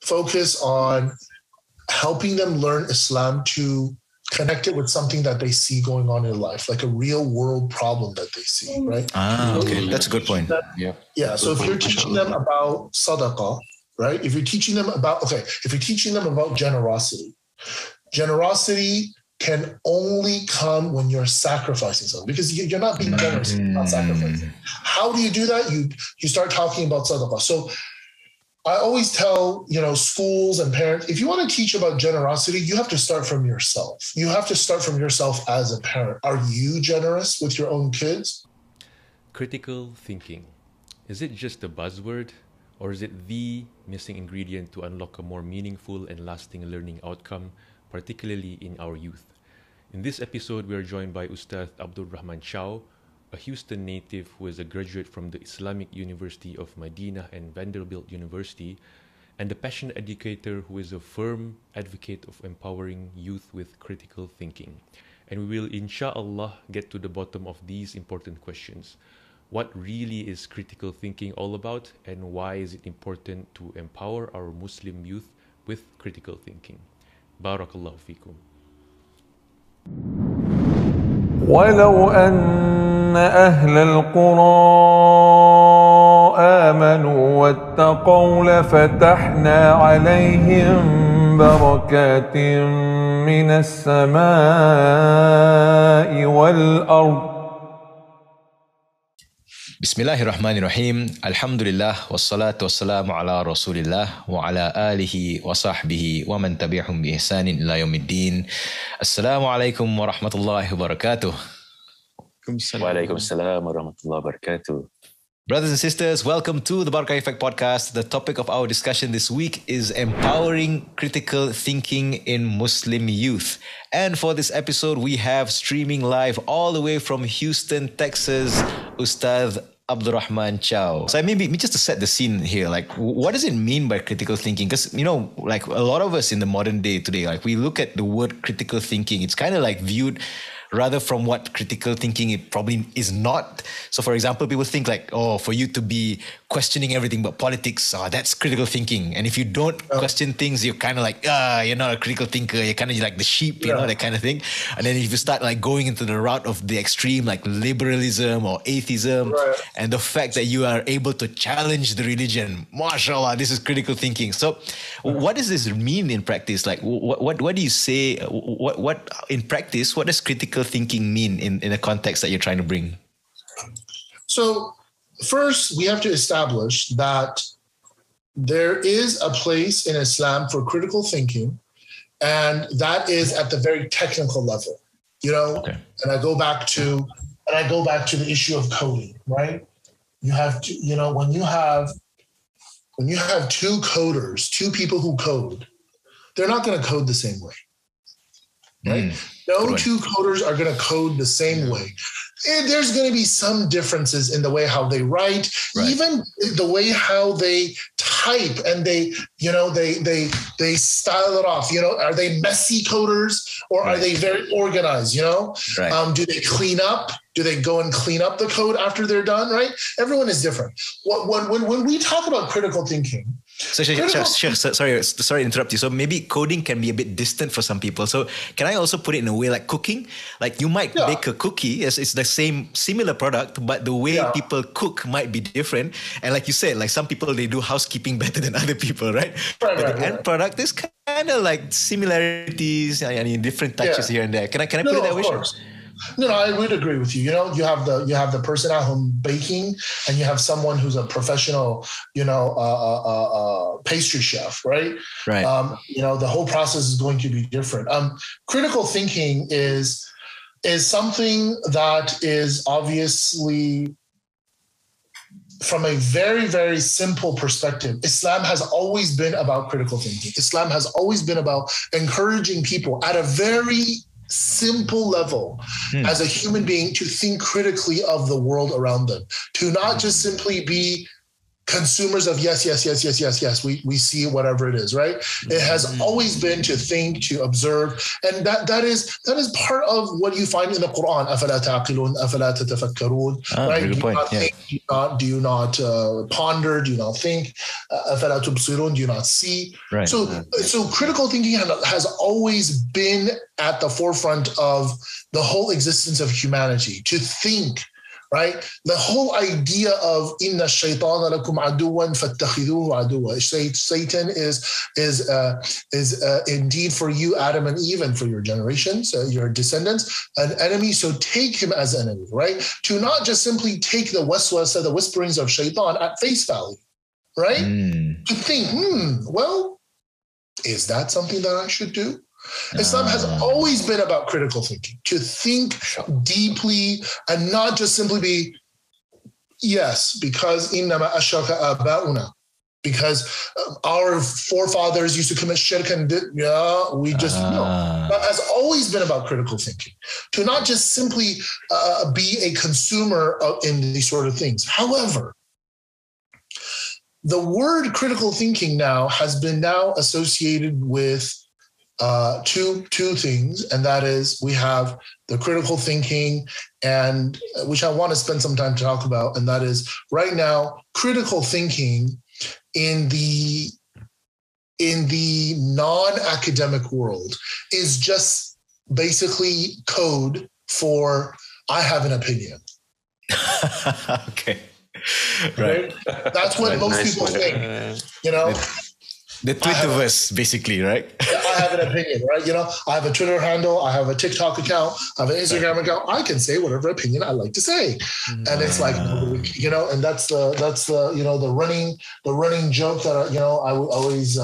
focus on helping them learn Islam to connect it with something that they see going on in life, like a real world problem that they see, right? Okay. That's a good point. Yeah. So if you're teaching them about sadaqah, right? If you're teaching them about generosity can only come when you're sacrificing something, because you're not being generous, you're not sacrificing. How do you do that? You start talking about sadaqah. So I always tell, schools and parents, if you want to teach about generosity, you have to start from yourself. You have to start from yourself as a parent. Are you generous with your own kids? Critical thinking. Is it just a buzzword, or is it the missing ingredient to unlock a more meaningful and lasting learning outcome, particularly in our youth? In this episode, we are joined by Ustadh Abdul Rahman Chao, a Houston native who is a graduate from the Islamic University of Madinah and Vanderbilt University, and a passionate educator who is a firm advocate of empowering youth with critical thinking. And we will, inshallah, get to the bottom of these important questions. What really is critical thinking all about, and why is it important to empower our Muslim youth with critical thinking? Barakallahu fikum. ولو أن أهل القرى آمنوا واتقوا لفتحنا عليهم بركات من السماء والأرض. Bismillahirrahmanirrahim. Alhamdulillah wassalatu wassalamu ala Rasulillah wa ala alihi wa sahbihi wa man tabi'ahum bi ihsanin ila yaumiddin. Assalamualaikum warahmatullahi wabarakatuh. Waalaikumsalam warahmatullahi wabarakatuh. Brothers and sisters, welcome to the Barakah Effect podcast. The topic of our discussion this week is empowering critical thinking in Muslim youth. And for this episode, we have streaming live all the way from Houston, Texas, Ustadh Abdurrahman Chao. So maybe just to set the scene here, like what does it mean by critical thinking? Because, like a lot of us in the modern day today, like we look at the word critical thinking, it's kind of like viewed rather from what critical thinking it probably is not. So for example, people think like, for you to be questioning everything but politics, that's critical thinking. And if you don't question things, you're kind of like, you're not a critical thinker. You're kind of like the sheep, that kind of thing. And then if you start like going into the route of the extreme, like liberalism or atheism, and the fact that you are able to challenge the religion, mashallah, this is critical thinking. So what does this mean in practice? Like what do you say, what in practice, what does critical thinking mean in a context that you're trying to bring? So first, we have to establish that there is a place in Islam for critical thinking, and that is at the very technical level, And I go back to the issue of coding, right? You have to, when you have two coders, two people who code, they're not going to code the same way. Right? No two coders are going to code the same way. And there's going to be some differences in the way how they write, even the way how they type, and they style it off. Are they messy coders, or are they very organized? Do they clean up? Do they go and clean up the code after they're done? Right? Everyone is different. When we talk about critical thinking. So, sorry to interrupt you. So maybe coding can be a bit distant for some people. So can I also put it in a way like cooking? Like you might bake a cookie, it's the similar product, but the way people cook might be different. And like you said, like some people, they do housekeeping better than other people, right? But the end product is kind of like similarities, different touches here and there. Can I put it that way? No, I would agree with you. You have the person at home baking, and you have someone who's a professional, pastry chef, right? Right. The whole process is going to be different. Critical thinking is something that is obviously, from a very, very simple perspective, Islam has always been about critical thinking. Islam has always been about encouraging people at a very simple level as a human being to think critically of the world around them, to not just simply be consumers of yes. We see whatever it is, right? It has always been to think, to observe, and that is part of what you find in the Qur'an. أَفَلَا تَعْقِلُونَ أَفَلَا تَتَفَكَّرُونَ, right? Good point. Do you not ponder? Do you not think? أَفَلَا تُبْصِرُونَ, do you not see? Right. So critical thinking has always been at the forefront of the whole existence of humanity, to think. Right, the whole idea of inna shaytana lakum aduwan fattakhidhuhu aduwa. Satan is indeed for you, Adam and Eve, and for your generations, your descendants, an enemy. So take him as an enemy. Right, to not just simply take the waswasa, the whisperings of shaitan at face value. Right, to think, well, is that something that I should do? Islam has always been about critical thinking, to think deeply and not just simply be, yes, because innama ashraka aba'una, because our forefathers used to commit shirk and we just know. That has always been about critical thinking, to not just simply be a consumer in these sort of things. However, the word critical thinking now has been associated with two things, and that is we have the critical thinking, and which I want to spend some time to talk about, and that is right now critical thinking in the non-academic world is just basically code for I have an opinion. Okay. Right. That's what most people think. The Twitterverse, basically, right? I have an opinion, right? I have a Twitter handle, I have a TikTok account, I have an Instagram account. I can say whatever opinion I like to say, and it's like, and that's the the running joke that I always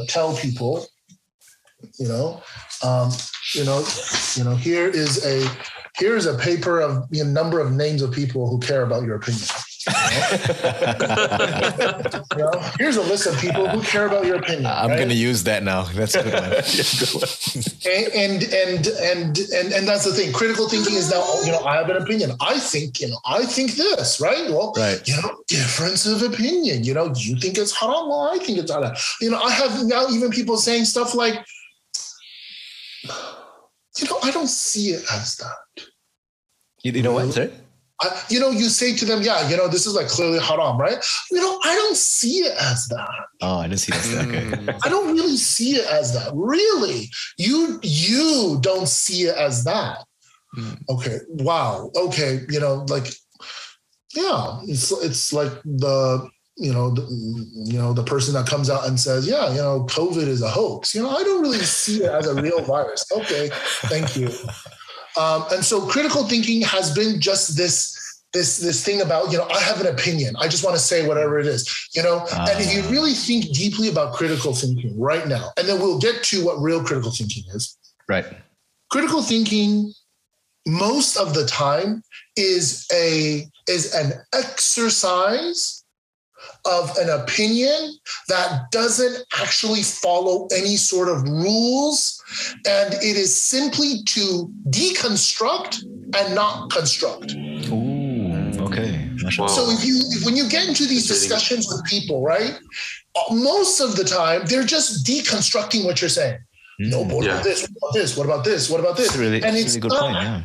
tell people, here is a paper of a number of names of people who care about your opinion. Here's a list of people who care about your opinion. I'm going to use that now. That's a good one. and that's the thing. Critical thinking is now, I have an opinion. I think this, right? Well, right. Difference of opinion. You think it's haram. Well, I think it's haram. I have now even people saying stuff like, I don't see it as that. You know what, sir? You say to them, this is like clearly haram, right? I don't see it as that. Oh, I don't see it as that. Okay. I don't really see it as that. Really? You don't see it as that. Okay. Wow. Okay. It's like the person that comes out and says, COVID is a hoax. I don't really see it as a real virus. Okay. Thank you. And so critical thinking has been just this thing about, I have an opinion. I just want to say whatever it is, and if you really think deeply about critical thinking right now, and then we'll get to what real critical thinking is. Right. Critical thinking most of the time is an exercise of an opinion that doesn't actually follow any sort of rules, and it is simply to deconstruct and not construct. Ooh, okay. Wow. So when you get into these discussions with people, right, most of the time they're just deconstructing what you're saying. No, what about this? What about this? What about this? What about this? That's really, and it's really good point. Yeah.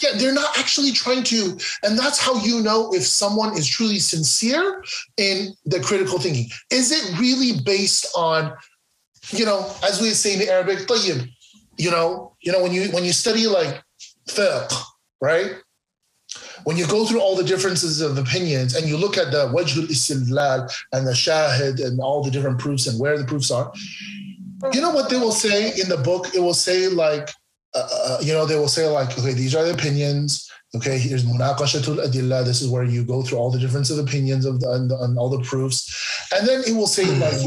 Yeah, they're not actually trying to, and that's how you know if someone is truly sincere in the critical thinking. Is it really based on, as we say in Arabic, tayyib, when you study like fiqh, right? When you go through all the differences of opinions and you look at the wajh al-istidlal and the shahid and all the different proofs and where the proofs are, you know what they will say in the book? It will say like, they will say like, okay, these are the opinions. Okay, here's munaqashatul adillah. This is where you go through all the difference of opinions and all the proofs, and then it will say like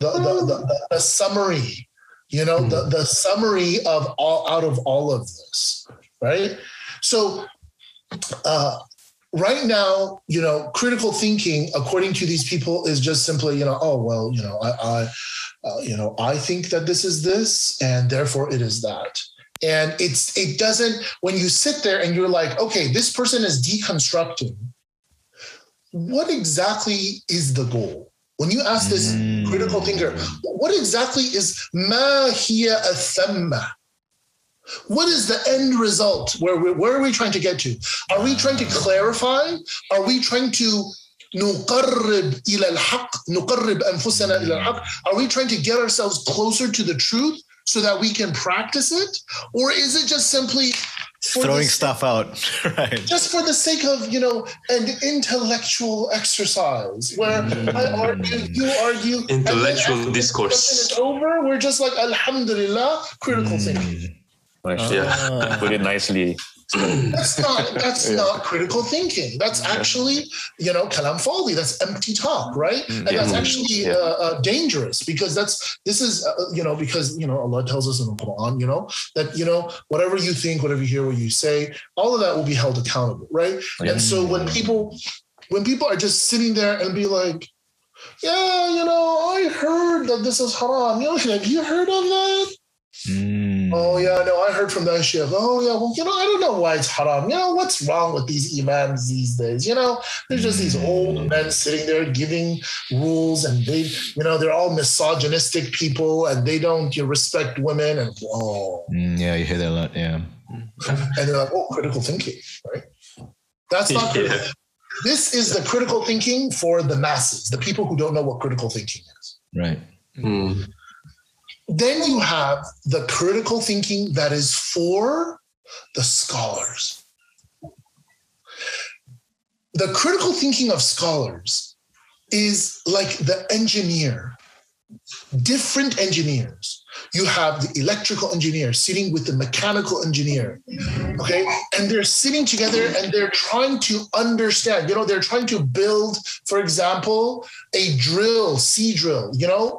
the summary. The summary of all of this, right? So right now, critical thinking, according to these people, is just simply, I think that this is this, and therefore it is that. And it doesn't, when you sit there and you're like, okay, this person is deconstructing, what exactly is the goal? When you ask this critical thinker, what exactly is ma hiya athamma? What is the end result? Where are we trying to get to? Are we trying to clarify? Are we trying to نقرب إلى الحق نقرب أنفسنا إلى الحق? Are we trying to get ourselves closer to the truth so that we can practice it? Or is it just simply throwing stuff out, right? Just for the sake of, an intellectual exercise where I argue, you argue. Intellectual discourse. It's over. We're just like, alhamdulillah, critical thinking. Yeah, put it nicely. That's not critical thinking. That's actually, kalam fadi. That's empty talk, right? And that's actually dangerous because because Allah tells us in the Qur'an, that whatever you think, whatever you hear, what you say, all of that will be held accountable, right? And so when people are just sitting there and be like, yeah, I heard that this is haram. Have you heard of that? Oh yeah, no, I heard from that sheikh. Oh yeah, well, I don't know why it's haram. What's wrong with these imams these days? There's just these old men sitting there giving rules, and they're all misogynistic people, and they don't respect women. And yeah, you hear that a lot. Yeah, and they're like, critical thinking, right? That's not critical. This is the critical thinking for the masses, the people who don't know what critical thinking is. Right. Then you have the critical thinking that is for the scholars. The critical thinking of scholars is like the engineer, different engineers. You have the electrical engineer sitting with the mechanical engineer, okay? And they're sitting together and they're trying to understand, they're trying to build, for example, a drill, sea drill,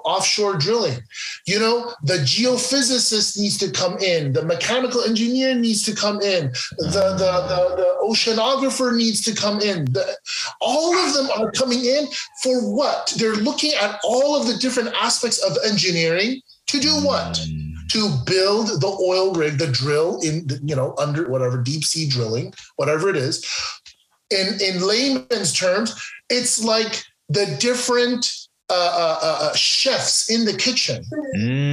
offshore drilling. The geophysicist needs to come in. The mechanical engineer needs to come in. The oceanographer needs to come in. All of them are coming in for what? They're looking at all of the different aspects of engineering. To do what? To build the oil rig, the drill in, under whatever, deep sea drilling, whatever it is. In layman's terms, it's like the different chefs in the kitchen,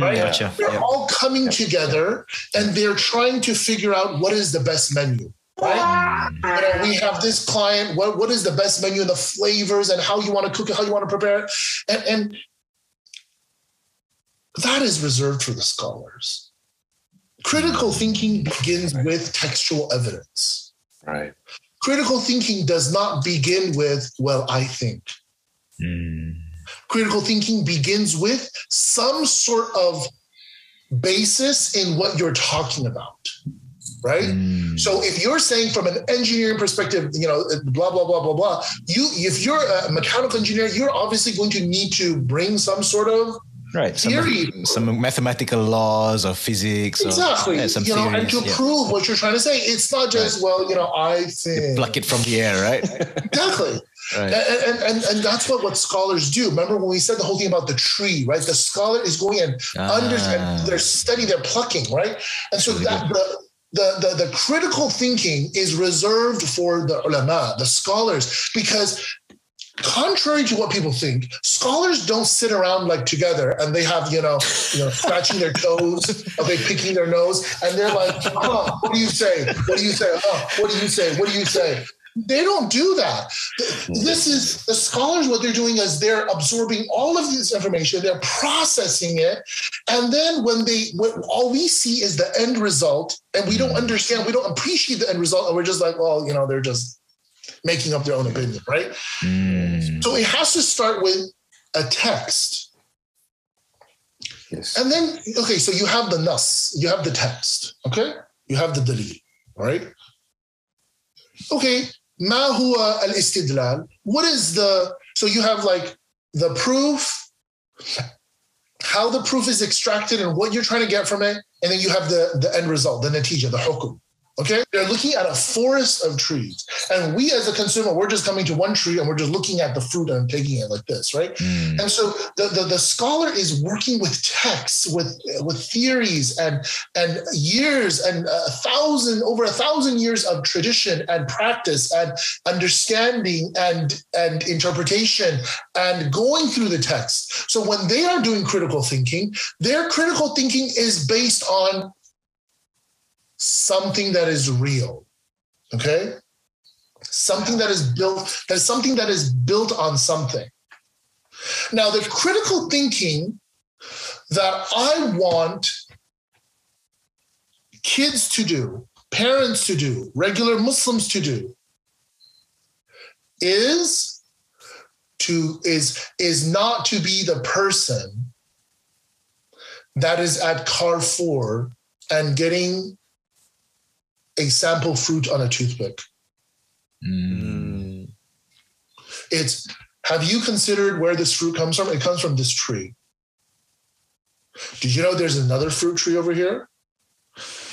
right? Gotcha. They're all coming together and they're trying to figure out what is the best menu. Right? We have this client, what is the best menu and the flavors and how you want to cook it, how you want to prepare it. And that is reserved for the scholars. Critical thinking begins with textual evidence. Right. Critical thinking does not begin with, well, I think. Critical thinking begins with some sort of basis in what you're talking about, right? So if you're saying from an engineering perspective, blah, blah, blah, blah, blah, if you're a mechanical engineer, you're obviously going to need to bring some sort of theory. Some mathematical laws or physics. Exactly. Or, some theories, and to prove what you're trying to say. It's not just, I think. You pluck it from the air, right? Exactly. Right. And that's what scholars do. Remember when we said the whole thing about the tree, right? The scholar is going and understand, they're studying, they're plucking, right? And so the critical thinking is reserved for the ulama, the scholars, because contrary to what people think, scholars don't sit around like together and they have, scratching their toes, okay, picking their nose, and they're like, what do you say? What do you say? What do you say? What do you say? They don't do that. This is the scholars. What they're doing is they're absorbing all of this information, they're processing it, and then when all we see is the end result, and we don't understand, we don't appreciate the end result, and we're just like, well, they're just making up their own opinion, right? So it has to start with a text. Yes. And then, okay, so you have the nas, you have the text, okay? You have the dalil, right? Okay, ma huwa al-istidlal? What is so you have like the proof, how the proof is extracted and what you're trying to get from it, and then you have the end result, the natija, the hukum. Okay, they're looking at a forest of trees. And we as a consumer, we're just coming to one tree and we're just looking at the fruit and taking it like this, right? And so the scholar is working with texts, with theories and years and over 1,000 years of tradition and practice and understanding and interpretation and going through the text. So when they are doing critical thinking, their critical thinking is based on something that is real, okay? Something that is built on something. Now, the critical thinking that I want kids to do, parents to do, regular Muslims to do, is not to be the person that is at Carrefour and getting a sample fruit on a toothpick. It's, have you considered where this fruit comes from? It comes from this tree. Did you know there's another fruit tree over here?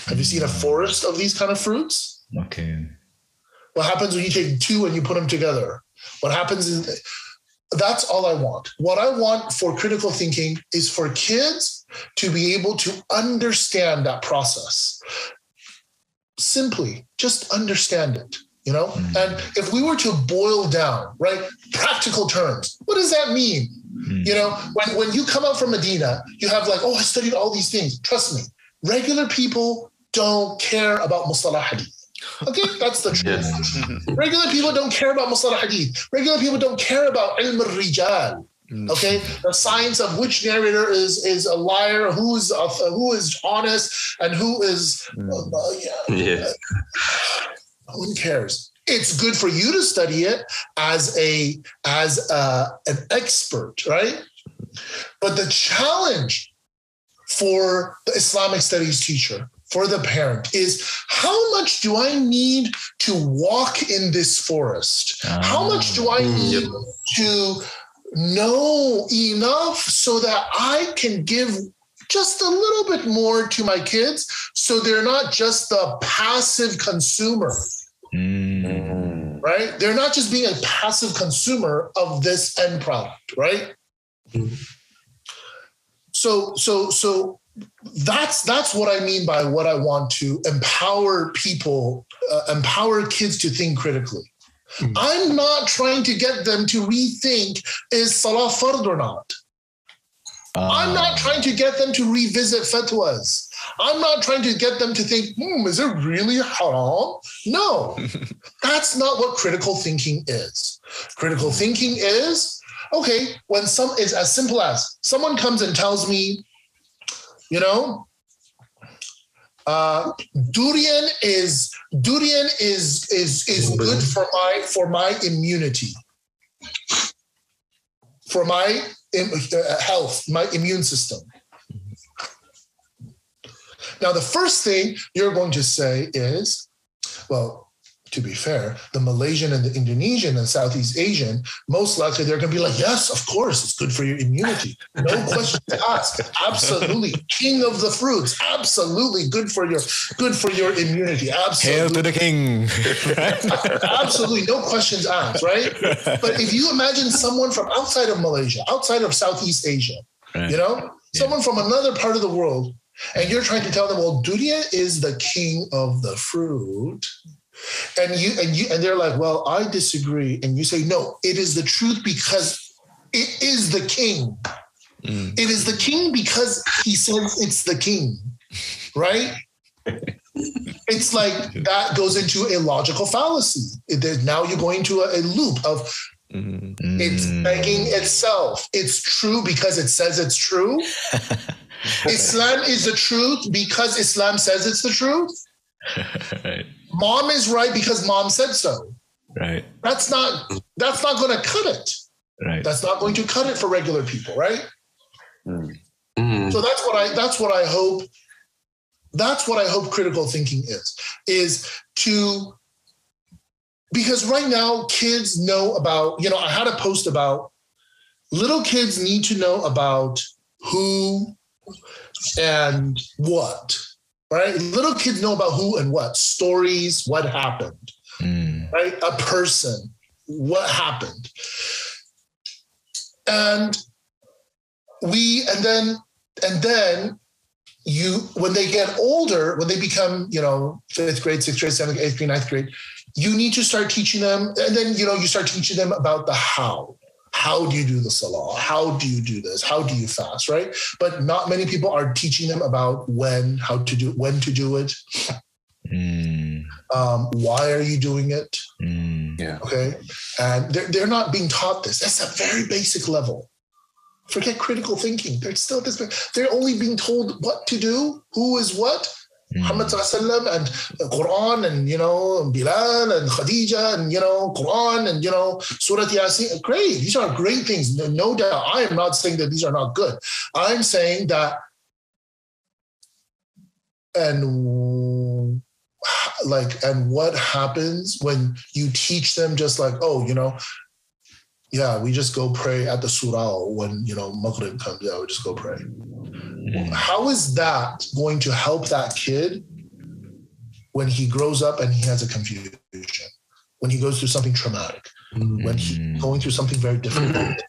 Have you seen a forest of these kind of fruits? Okay. What happens when you take two and you put them together? What happens is, that's all I want. What I want for critical thinking is for kids to be able to understand that process. Simply just understand it, you know? And if we were to boil down, right, practical terms, what does that mean? You know, when you come out from Madinah, you have like, oh, I studied all these things. Trust me, regular people don't care about mustalah hadith. Okay, that's the truth. Regular people don't care about mustalah hadith. Regular people don't care about ilm al-rijal. Okay, the science of which narrator is a liar, who is honest, and who is. No one cares. It's good for you to study it as an expert, right? But the challenge for the Islamic studies teacher, for the parent, is how much do I need to walk in this forest? How much do I need to know enough so that I can give just a little bit more to my kids so they're not just the passive consumer, right? They're not just being a passive consumer of this end product, right? So that's what I mean by what I want to empower people, empower kids to think critically. I'm not trying to get them to rethink, is salah fard or not? I'm not trying to get them to revisit fatwas. I'm not trying to get them to think, is it really haram? No, that's not what critical thinking is. Critical thinking is, okay, when it's as simple as someone comes and tells me, you know, durian is good for my immunity, for my health, my immune system. Now, the first thing you're going to say is, well, to be fair, the Malaysian and the Indonesian and Southeast Asian, most likely they're going to be like, yes, of course, it's good for your immunity. No questions asked. Absolutely. King of the fruits. Absolutely good for your immunity. Absolutely. Hail to the king. Absolutely. No questions asked, right? But if you imagine someone from outside of Malaysia, outside of Southeast Asia, you know, someone from another part of the world, and you're trying to tell them, well, durian is the king of the fruit. And they're like, well, I disagree. And you say, no, it is the truth because it is the king. It is the king because he says it's the king, right? It's like that goes into a logical fallacy. Now you're going to a loop of it's begging itself. It's true because it says it's true. Islam is the truth because Islam says it's the truth. Right. Mom is right because mom said so. Right. That's not going to cut it. Right. That's not going to cut it for regular people, right? So that's what I hope. That's what I hope critical thinking is to, because right now kids know about, you know, I had a post about little kids need to know about who and what. right? Little kids know about who and what, stories, what happened, right? A person, what happened. And then you, when they get older, when they become, 5th grade, 6th grade, 7th, 8th grade, 9th grade, you need to start teaching them. And then, you start teaching them about the how. How do you do the salah? How do you do this? How do you fast, right? But not many people are teaching them about when to do it. Why are you doing it? Yeah. Okay. And they're not being taught this. That's a very basic level. Forget critical thinking. They're still this. They're only being told what to do, who is what. Muhammad Sallallahu and Qur'an and, Bilal and Khadija and, Qur'an and, Surah Yasin. Great. These are great things. No doubt. I am not saying that these are not good. I'm saying that, and what happens when you teach them just like, we just go pray at the surah when, Maghrib comes. Yeah, we just go pray. How is that going to help that kid when he grows up and he has a confusion, when he goes through something traumatic, when he's going through something very difficult?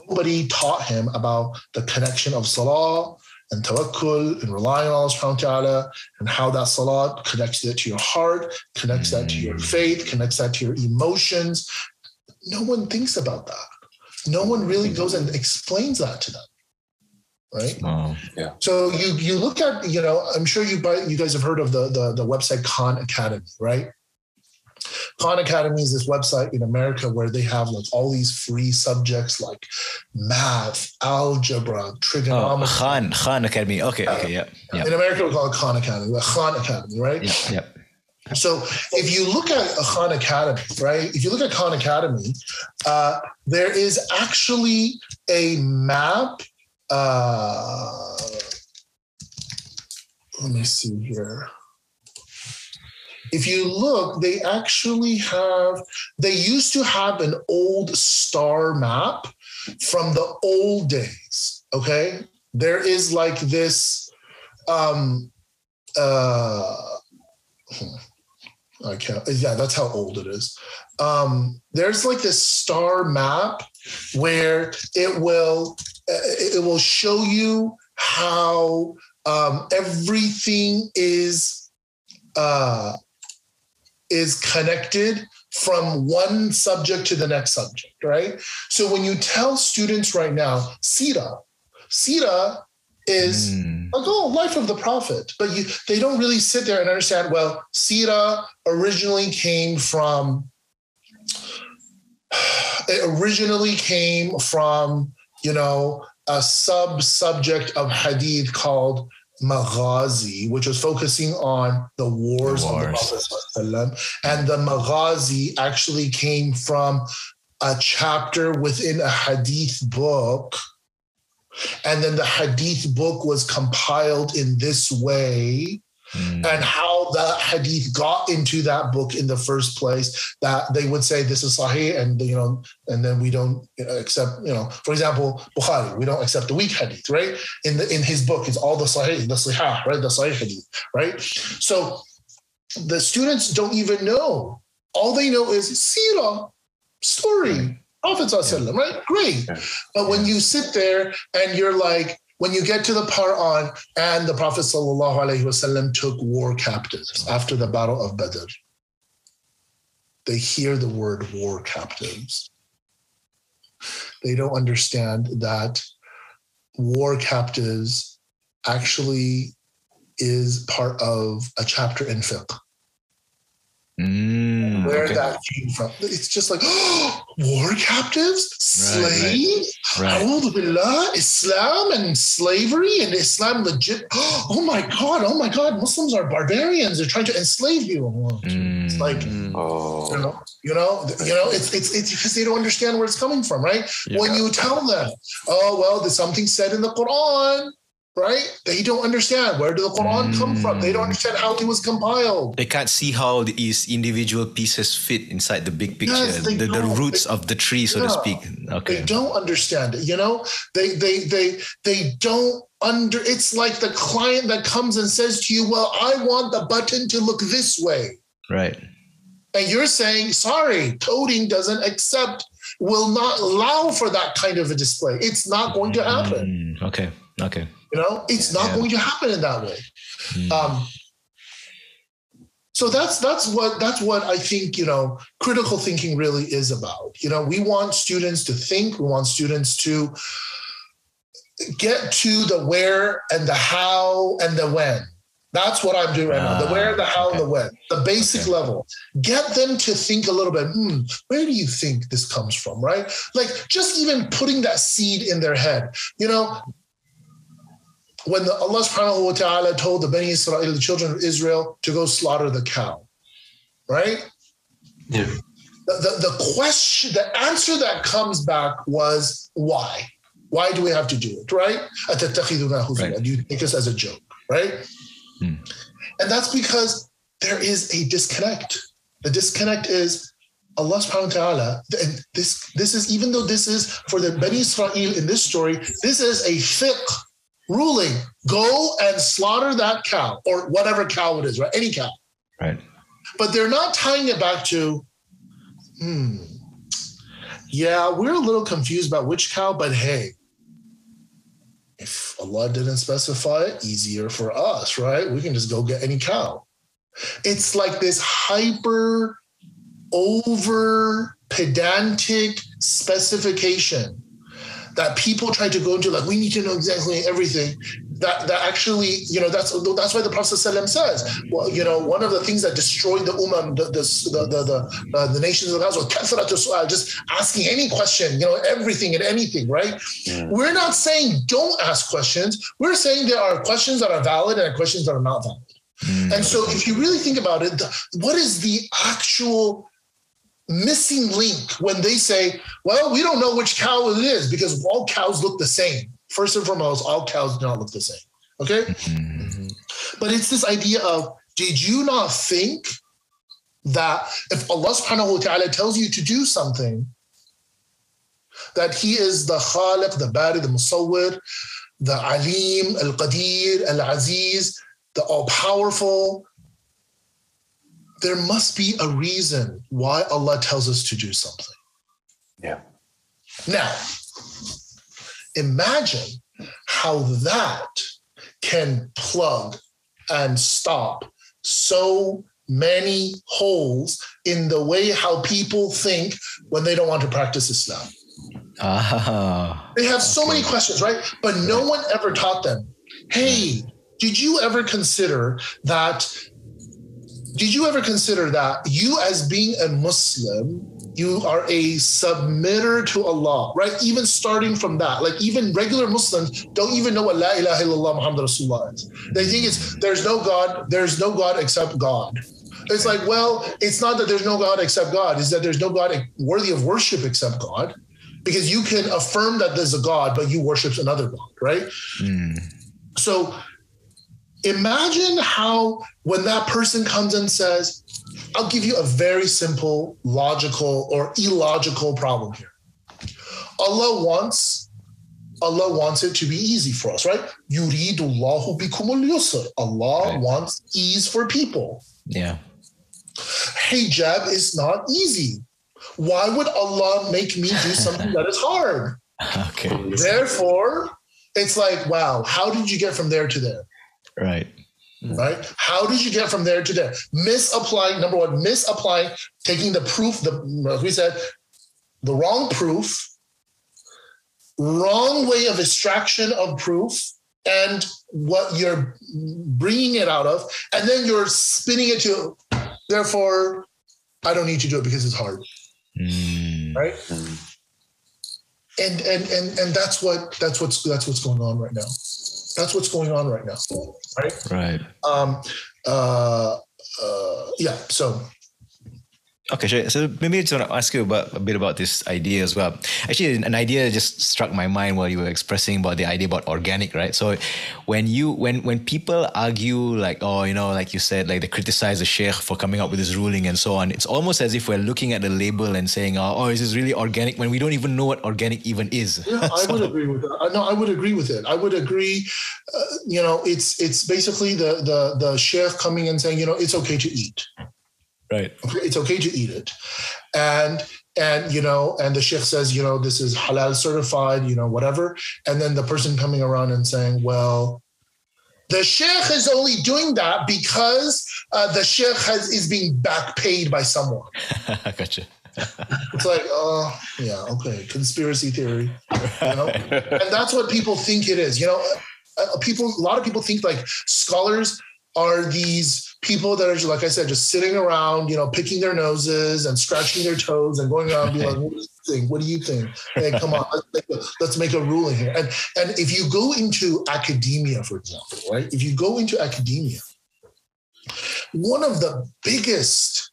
Nobody taught him about the connection of salah and tawakkul and relying on Allah subhanahu wa ta'ala, and how that salah connects that to your heart, connects that to your faith, connects that to your emotions. No one thinks about that. No one really goes and explains that to them. Right. Yeah. So you look at, I'm sure you guys have heard of the website Khan Academy, right? Khan Academy is this website in America where they have like all these free subjects like math, algebra, trigonometry. Khan Academy. Okay. Yeah. In America, we call it Khan Academy, the Khan Academy, right? Yeah. So if you look at a Khan Academy, right? If you look at Khan Academy, there is actually a map. Let me see here. If you look, they used to have an old star map from the old days. Okay. There is like this, that's how old it is. There's like this star map where it will show you how everything is connected from one subject to the next subject, right? So when you tell students right now, Sira is like, life of the Prophet, but they don't really sit there and understand, well, Sira originally came from a sub-subject of hadith called Maghazi, which was focusing on the wars of the Prophet ﷺ. And the Maghazi actually came from a chapter within a hadith book. And then the hadith book was compiled in this way. And how that hadith got into that book in the first place, that they would say this is sahih, and and then we don't accept, for example, Bukhari, we don't accept the weak hadith, right? In his book, it's all the sahih, the sahih, right? The sahih hadith, right? So the students don't even know. All they know is Sirah, story, Prophet ﷺ, right? Great. But when you sit there and you're like, when you get to the part on, and the Prophet ﷺ took war captives after the Battle of Badr, they hear the word war captives. They don't understand that war captives actually is part of a chapter in fiqh. Where that came from. It's just like, war captives? Slaves? A'udhu billah, Islam and slavery and Islam legit. Oh my God, Muslims are barbarians. They're trying to enslave you. It's like, it's because they don't understand where it's coming from, right? Yeah. When you tell them, there's something said in the Qur'an, right? They don't understand, where did the Qur'an come from? They don't understand how it was compiled. They can't see how these individual pieces fit inside the big picture, the roots of the tree, so to speak. Okay. They don't understand it. They don't it's like the client that comes and says to you, well, I want the button to look this way. Right. And you're saying, sorry, coding will not allow for that kind of a display. It's not going to happen. Okay. It's not going to happen in that way. So that's what I think, critical thinking really is about. We want students to think, we want students to get to the where and the how and the when. That's what I'm doing right now. The where, the how, and the when. The basic level. Get them to think a little bit, where do you think this comes from, right? Like just even putting that seed in their head. When Allah subhanahu wa ta'ala told the Bani Israel, the children of Israel, to go slaughter the cow, right? Yeah. The question, the answer that comes back was why? Why do we have to do it, right? Do you take us as a joke, right? And that's because there is a disconnect. The disconnect is Allah subhanahu wa ta'ala, and this is, even though this is for the Bani Israel in this story, this is a fiqh ruling. Go and slaughter that cow, or whatever cow it is, right? Any cow. Right. But they're not tying it back to, yeah, we're a little confused about which cow, but hey, if Allah didn't specify it, easier for us, right? We can just go get any cow. It's like this hyper, over pedantic specification that people try to go into, like, we need to know exactly everything. That actually, that's why the Prophet ﷺ says, well, one of the things that destroyed the ummah, the nations of the past was kathratu su'al, just asking any question, everything and anything, right? Yeah. We're not saying don't ask questions. We're saying there are questions that are valid and questions that are not valid. And so if you really think about it, what is the actual missing link when they say, well, we don't know which cow it is because all cows look the same? First and foremost, all cows do not look the same. Okay? But it's this idea of, did you not think that if Allah subhanahu wa ta'ala tells you to do something, that He is the Khaliq, the Bari, the Musawwir, the Alim, Al-Qadir, Al-Aziz, the all-powerful? There must be a reason why Allah tells us to do something. Yeah. Now, imagine how that can plug and stop so many holes in the way how people think when they don't want to practice Islam. They have so many questions, right? But no one ever taught them, hey, did you ever consider that you, as being a Muslim, you are a submitter to Allah, right? Even starting from that, like even regular Muslims don't even know what La ilaha illallah Muhammad Rasulullah is. They think there's no God except God. It's like, well, it's not that there's no God except God, it's that there's no God worthy of worship except God, because you can affirm that there's a God, but you worship another God, right? So imagine how when that person comes and says, I'll give you a very simple, logical or illogical problem here. Allah wants it to be easy for us, right? Yuridullahu bikumul yusr. Allah wants ease for people. Yeah. Hijab is not easy. Why would Allah make me do something that is hard? Okay. Therefore, it's like, wow, how did you get from there to there? Right. Right? How did you get from there to there? Number one, taking the proof, as we said, the wrong proof, wrong way of extraction of proof, and what you're bringing it out of, and then you're spinning it to, therefore, I don't need to do it because it's hard. Right? And that's what's going on right now. That's what's going on right now, right? Right. Yeah. So Okay, sure. So maybe I just want to ask you a bit about this idea as well. Actually, an idea just struck my mind while you were expressing about the idea about organic, right? So when people argue like, oh, like you said, like they criticize the sheikh for coming up with this ruling and so on, it's almost as if we're looking at the label and saying, oh, is this really organic, when we don't even know what organic even is. Yeah, I would agree with that. No, I would agree with it. I would agree. It's basically the sheikh coming and saying, it's okay to eat. Right. It's okay to eat it. And the sheikh says, this is halal certified, whatever. And then the person coming around and saying, well, the sheikh is only doing that because the sheikh is being back paid by someone. Gotcha. It's like, yeah, okay, conspiracy theory. And that's what people think it is. A lot of people think like scholars are these people that are, like I said, just sitting around, picking their noses and scratching their toes and going around and being like, what do you think? What do you think? Hey, come on, let's make a ruling here. And if you go into academia, for example, right? If you go into academia, one of the biggest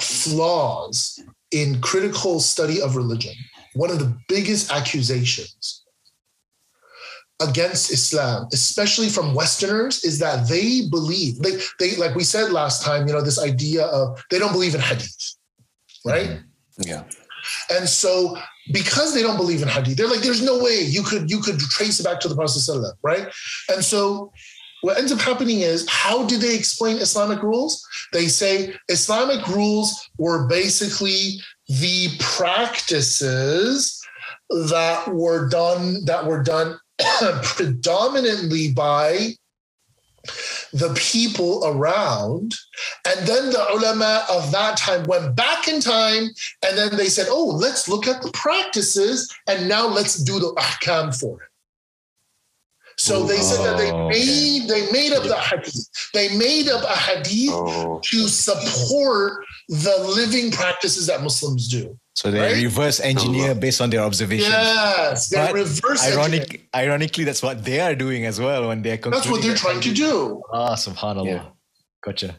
flaws in critical study of religion, one of the biggest accusations against Islam, especially from Westerners, is that they believe, they like we said last time, this idea of they don't believe in hadith, right? Mm-hmm. Yeah. And so because they don't believe in hadith, they're like, there's no way you could trace it back to the Prophet ﷺ, right? And so what ends up happening is, how do they explain Islamic rules? They say Islamic rules were basically the practices that were done predominantly by the people around. And then the ulama of that time went back in time and then they said, oh, let's look at the practices and now let's do the ahkam for it. So they said that they made up the hadith. They made up a hadith to support the living practices that Muslims do. So they reverse engineer based on their observations. Yes, they reverse engineer. Ironically, that's what they are doing as well when they're concluding. That's what they're trying to do. Subhanallah. Yeah. Gotcha.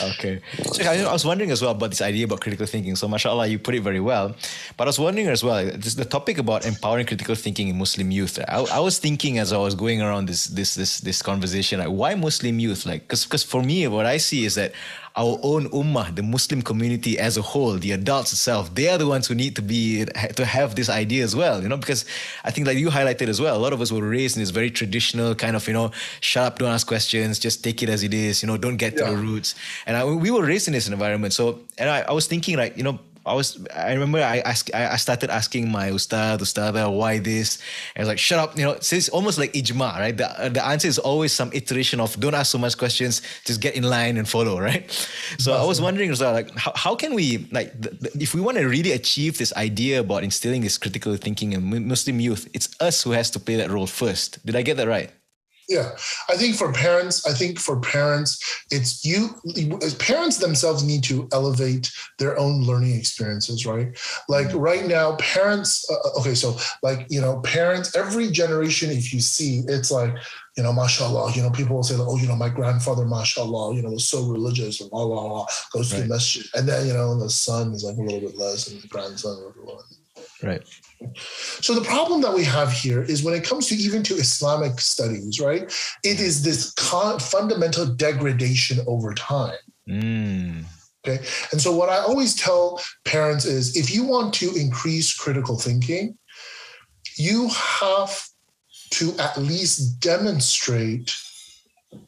Okay. So I was wondering as well about this idea about critical thinking. So mashallah, you put it very well. But I was wondering as well, the topic about empowering critical thinking in Muslim youth. I was thinking as I was going around this conversation, like, why Muslim youth? Like, because for me, what I see is that our own ummah, the Muslim community as a whole, the adults itself, they are the ones who need to have this idea as well, because I think, like you highlighted as well, a lot of us were raised in this very traditional kind of, shut up, don't ask questions, just take it as it is, don't get to the roots. And we were raised in this environment. So, and I was thinking, like, I remember I started asking my Ustadha, why this? And I was like, shut up, so it's almost like ijma, right? The answer is always some iteration of don't ask so much questions, just get in line and follow, right? So I was wondering as well, like, how can we, like, if we want to really achieve this idea about instilling this critical thinking in Muslim youth, it's us who has to play that role first. Did I get that right? Yeah, I think for parents, it's parents themselves need to elevate their own learning experiences, right? Like right now, parents, parents, every generation, if you see, it's like, mashallah, people will say, like, oh, my grandfather, mashallah, was so religious, and blah, blah, blah, goes to the masjid. And then, the son is like a little bit less, and the grandson, a little bit less. Right. So the problem that we have here is when it comes to even to Islamic studies, right? It is this fundamental degradation over time. Okay. And so what I always tell parents is, if you want to increase critical thinking, you have to at least demonstrate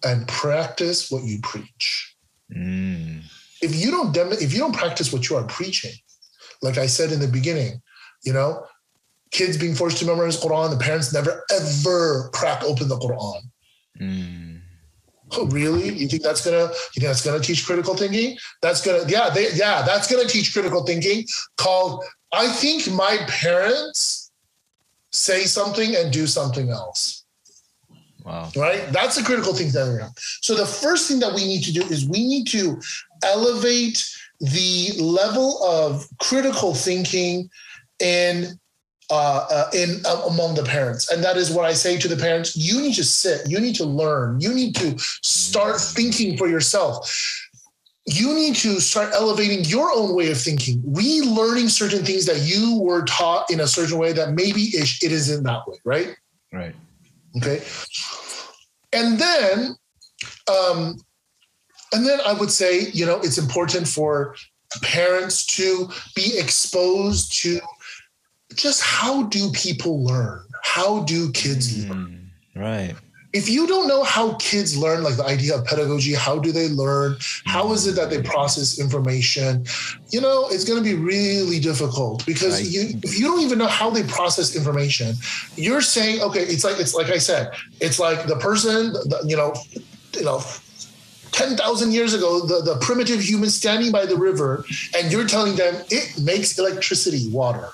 and practice what you preach. If you don't practice what you are preaching, like I said in the beginning, kids being forced to memorize Qur'an, the parents never ever crack open the Qur'an. Oh, really? You think that's gonna teach critical thinking? That's gonna teach critical thinking. Called, I think my parents say something and do something else. Wow. Right? That's a critical thing that we have. So the first thing that we need to do is we need to elevate the level of critical thinking in among the parents. And that is what I say to the parents: you need to sit, you need to learn, you need to start thinking for yourself. you need to start elevating your own way of thinking, relearning certain things that you were taught in a certain way that maybe it isn't that way, right? Right. Okay. And then I would say, it's important for parents to be exposed to just how do people learn? How do kids learn? Right. If you don't know how kids learn, like the idea of pedagogy, how do they learn? How is it that they process information? It's going to be really difficult because if you don't even know how they process information, you're saying, okay, it's like I said, it's like the person, 10,000 years ago, the primitive human standing by the river, and you're telling them it makes electricity, water,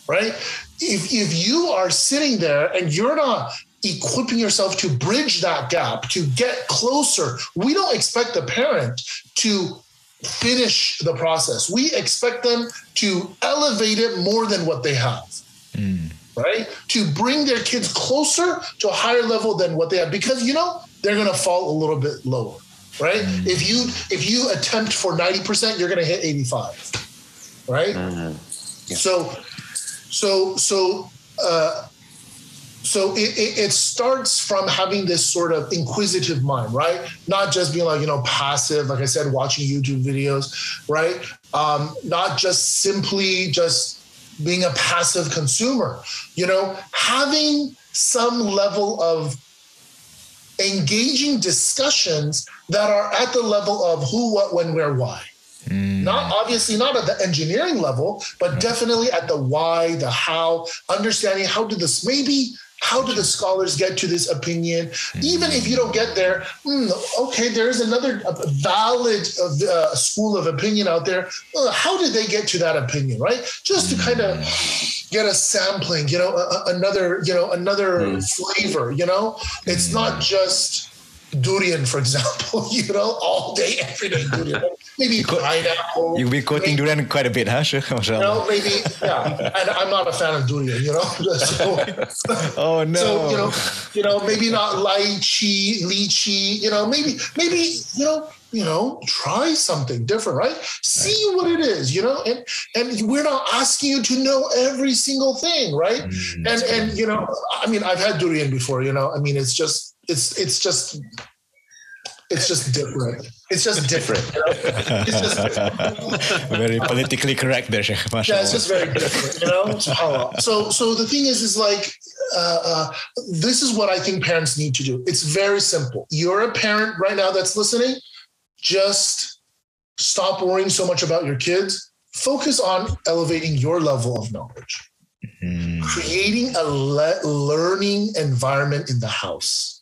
right? If you are sitting there and you're not equipping yourself to bridge that gap, to get closer, we don't expect the parent to finish the process. We expect them to elevate it more than what they have, right? To bring their kids closer to a higher level than what they have, because, they're going to fall a little bit lower, right? If you attempt for 90%, you're going to hit 85, right? Yeah. So it starts from having this sort of inquisitive mind, right? Not just being like, passive, like I said, watching YouTube videos, right? Not just simply just being a passive consumer, having some level of engaging discussions that are at the level of who, what, when, where, why. Not at the engineering level, but definitely at the why, the how, understanding how did the scholars get to this opinion? Even if you don't get there, okay, there's another valid school of opinion out there. How did they get to that opinion, right? Just to kind of get a sampling, another flavor, It's not just durian, for example, all day, every day durian. Maybe pineapple. You'll be quoting durian quite a bit, huh, Sheikh? Maybe, yeah. And I'm not a fan of durian, So, oh, no. So, maybe not lychee, maybe, try something different, right? See what it is, and we're not asking you to know every single thing, right? And I've had durian before, it's just different. It's just different. It's just different. Very politically correct there, Sheikh. Yeah, it's just very different, So the thing is like, this is what I think parents need to do. It's very simple. You're a parent right now that's listening. Just stop worrying so much about your kids. Focus on elevating your level of knowledge. Creating a learning environment in the house.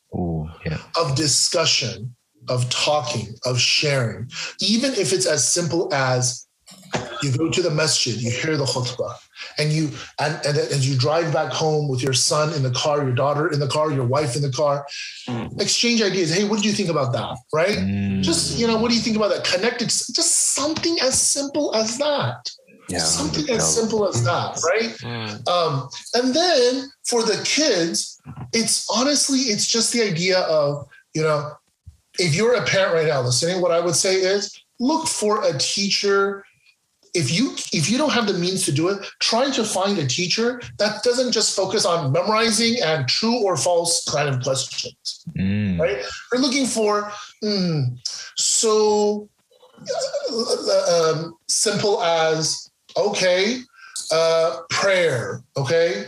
Of discussion, of talking, of sharing, even if it's as simple as you go to the masjid, you hear the khutbah, and you drive back home with your son in the car, your daughter in the car, your wife in the car, exchange ideas. Hey, what do you think about that? Right? Just, what do you think about that? Connected, just something as simple as that. Yeah, something as simple as that, right? And then for the kids, it's just the idea of, if you're a parent right now listening, what I would say is look for a teacher. If you don't have the means to do it, try to find a teacher that doesn't just focus on memorizing and true or false kind of questions, right? We're looking for simple as, okay, prayer, okay?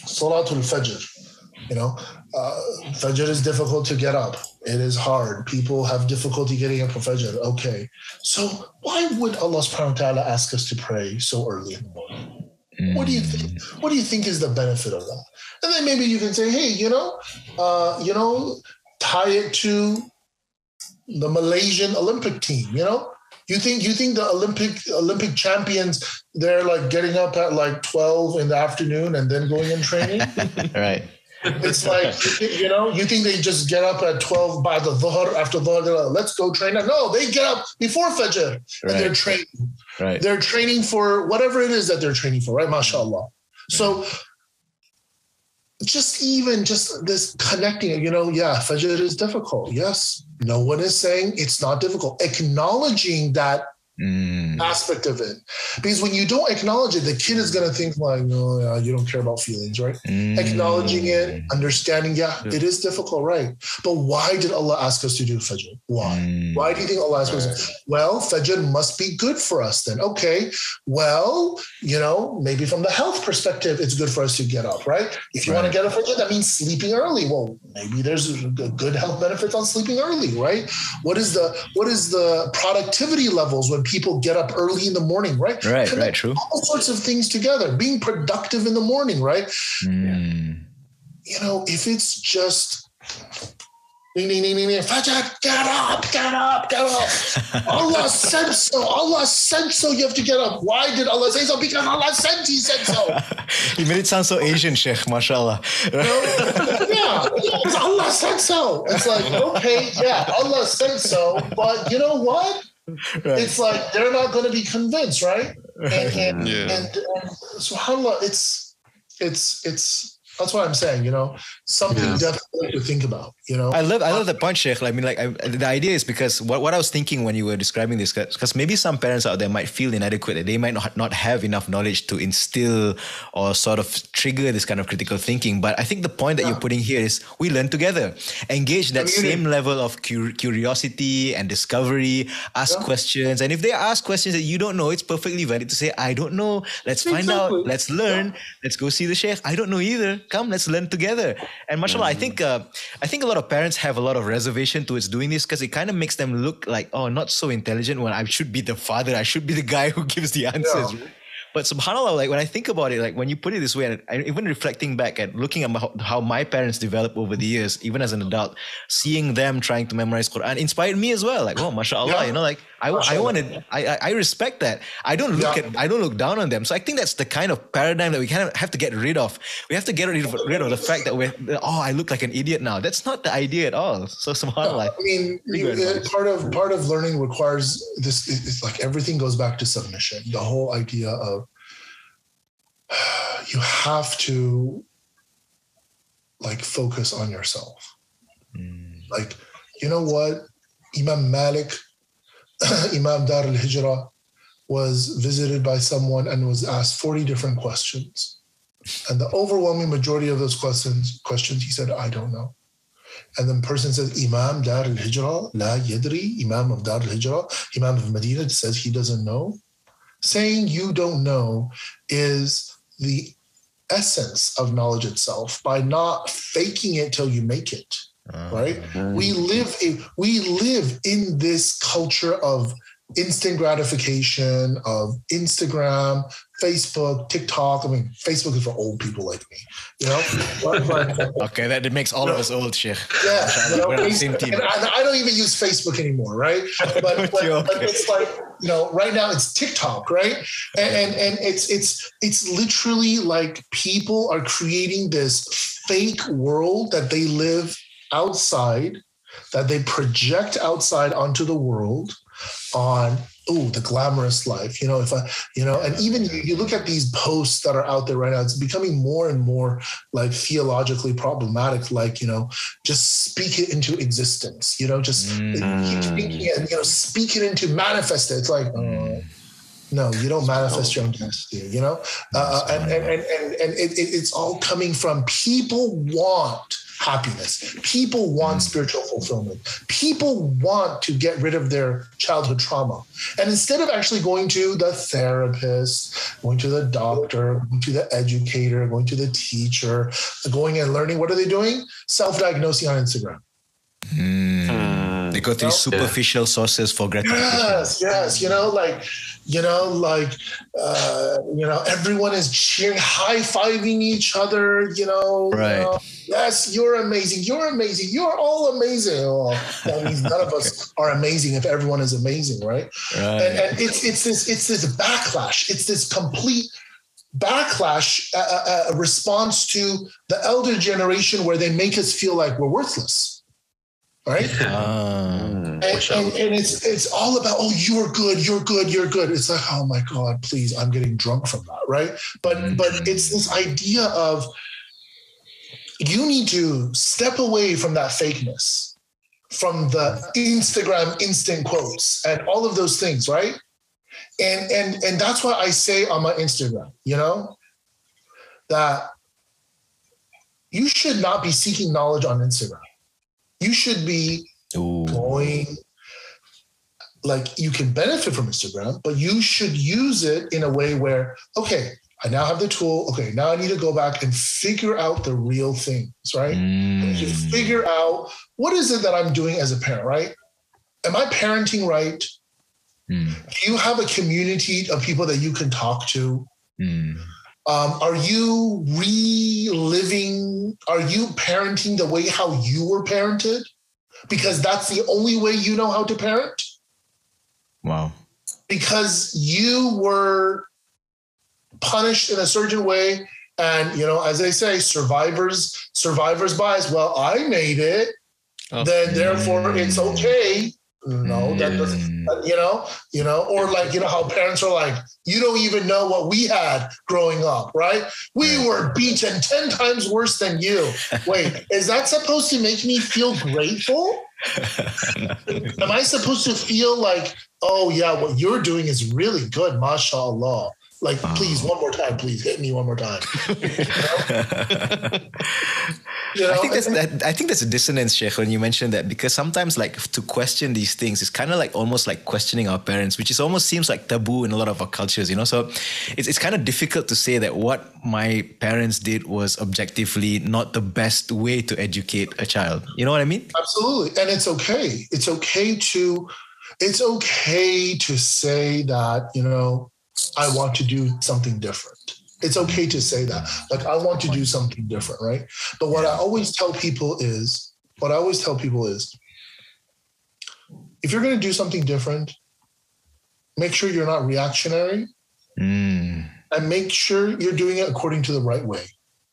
Salatul Fajr, Fajr is difficult to get up. It is hard. People have difficulty getting up for Fajr. Okay. So why would Allah subhanahu wa ta'ala ask us to pray so early in the morning? What do you think? What do you think is the benefit of that? And then maybe you can say, hey, tie it to the Malaysian Olympic team, You think the Olympic champions, they're like getting up at like 12 in the afternoon and then going and training? Right. It's like, you think they just get up at 12 by the dhuhr, after dhuhr, they're like, let's go train. No, they get up before Fajr and they're training. Right. They're training for whatever it is that they're training for, right? MashaAllah. So just this connecting, Fajr is difficult. Yes. No one is saying it's not difficult. Acknowledging that aspect of it. Because when you don't acknowledge it, the kid is going to think like, no, yeah, you don't care about feelings, right? Acknowledging it, understanding, it is difficult, right? But why did Allah ask us to do Fajr? Why? Why do you think Allah asked us? Well, Fajr must be good for us then. Okay, well, maybe from the health perspective, it's good for us to get up, right? If you want to get up Fajr, that means sleeping early. Well, maybe there's good health benefits on sleeping early, right? What is the productivity levels when people get up early in the morning, right? Right, true. All sorts of things together, being productive in the morning, right? If it's just Fajr, get up. Allah said so, you have to get up. Why did Allah say so? Because Allah said he said so. You made it sound so Asian, Sheikh, mashallah. Allah said so. It's like, okay, Allah said so, but you know what? Right. It's like they're not going to be convinced, right? And subhanAllah, it's that's what I'm saying, something definitely to think about, I love the point, Sheikh. The idea is because what I was thinking when you were describing this, because maybe some parents out there might feel inadequate, that they might not have enough knowledge to instill or sort of trigger this kind of critical thinking. But I think the point that you're putting here is we learn together, engage that same level of curiosity and discovery, ask questions. And if they ask questions that you don't know, it's perfectly valid to say, I don't know. Let's find out. Let's learn. Let's go see the Sheikh. I don't know either. Come, let's learn together. And mashallah, I think a lot of parents have a lot of reservation towards doing this because it kind of makes them look like, oh, not so intelligent when I should be the father. I should be the guy who gives the answers. Yeah. But subhanAllah, when I think about it, when you put it this way, and even reflecting back at looking at how my parents developed over the years, even as an adult, seeing them trying to memorize Qur'an inspired me as well. Like, oh, mashallah, I respect that. I don't look down on them. So I think that's the kind of paradigm that we kind of have to get rid of. We have to get rid of the fact that I look like an idiot now. That's not the idea at all. So subhanAllah. I mean, part of learning requires this. It's like everything goes back to submission. The whole idea of you have to focus on yourself. Like, you know what? Imam Malik, Imam Dar al-Hijrah, was visited by someone and was asked 40 different questions. And the overwhelming majority of those questions, he said, I don't know. And the person says, Imam Dar al-Hijrah, la yadri, Imam of Dar al-Hijrah, Imam of Madinah says he doesn't know. Saying you don't know is the essence of knowledge itself, by not faking it till you make it. Right? We live in this culture of instant gratification, of Instagram, Facebook, TikTok. I mean, Facebook is for old people like me, Okay, that makes all of us old, Sheikh. Yeah, we're on the same team. And I don't even use Facebook anymore, right? But it's like, right now it's TikTok, right? And it's literally like people are creating this fake world that they live outside, that they project outside onto the world on the glamorous life, and even you look at these posts that are out there right now, it's becoming more and more like theologically problematic, just speak it into existence, just keep speaking it and, speak it into manifest it. It's like, no, you don't manifest your own destiny, and it's all coming from people want happiness. People want spiritual fulfillment. People want to get rid of their childhood trauma. And instead of actually going to the therapist, going to the doctor, going to the educator, going to the teacher, going and learning, what are they doing? Self-diagnosing on Instagram. They go through superficial sources for gratification. Yes. Everyone is cheering, high-fiving each other, Right. Yes, you're amazing. You're amazing. You're all amazing. Well, that means none of us are amazing if everyone is amazing, right? And it's this backlash. It's this complete backlash, a response to the elder generation where they make us feel like we're worthless, right? And it's all about, you're good. It's like, oh my God, please, I'm getting drunk from that, right? But it's this idea of you need to step away from that fakeness, from the Instagram instant quotes and all of those things, right? And that's why I say on my Instagram, you know, that you should not be seeking knowledge on Instagram. You should be going, like, you can benefit from Instagram, but you should use it in a way where, okay, I now have the tool. Okay, now I need to go back and figure out the real things, right? To figure out what is it that I'm doing as a parent, right? Am I parenting right? Do you have a community of people that you can talk to? Are you parenting the way how you were parented? Because that's the only way you know how to parent? Wow. Because you were punished in a certain way. And, you know, as they say, survivor's bias. Well, I made it. Then therefore it's okay. No, that doesn't, you know, or like, you know, how parents are like, you don't even know what we had growing up, right? We were beaten 10 times worse than you. Wait, is that supposed to make me feel grateful? Am I supposed to feel like, oh yeah, what you're doing is really good, mashallah. Like, please, one more time, please hit me one more time. You know? I think that's a dissonance, Sheikh, when you mentioned that, because sometimes, like, to question these things is kind of like almost like questioning our parents, which is almost seems like taboo in a lot of our cultures, you know. So it's kind of difficult to say that what my parents did was objectively not the best way to educate a child. You know what I mean? Absolutely, and it's okay. It's okay to say that, you know, I want to do something different. It's okay to say that. Like, I want to do something different, right? But what I always tell people is, if you're going to do something different, make sure you're not reactionary and make sure you're doing it according to the right way,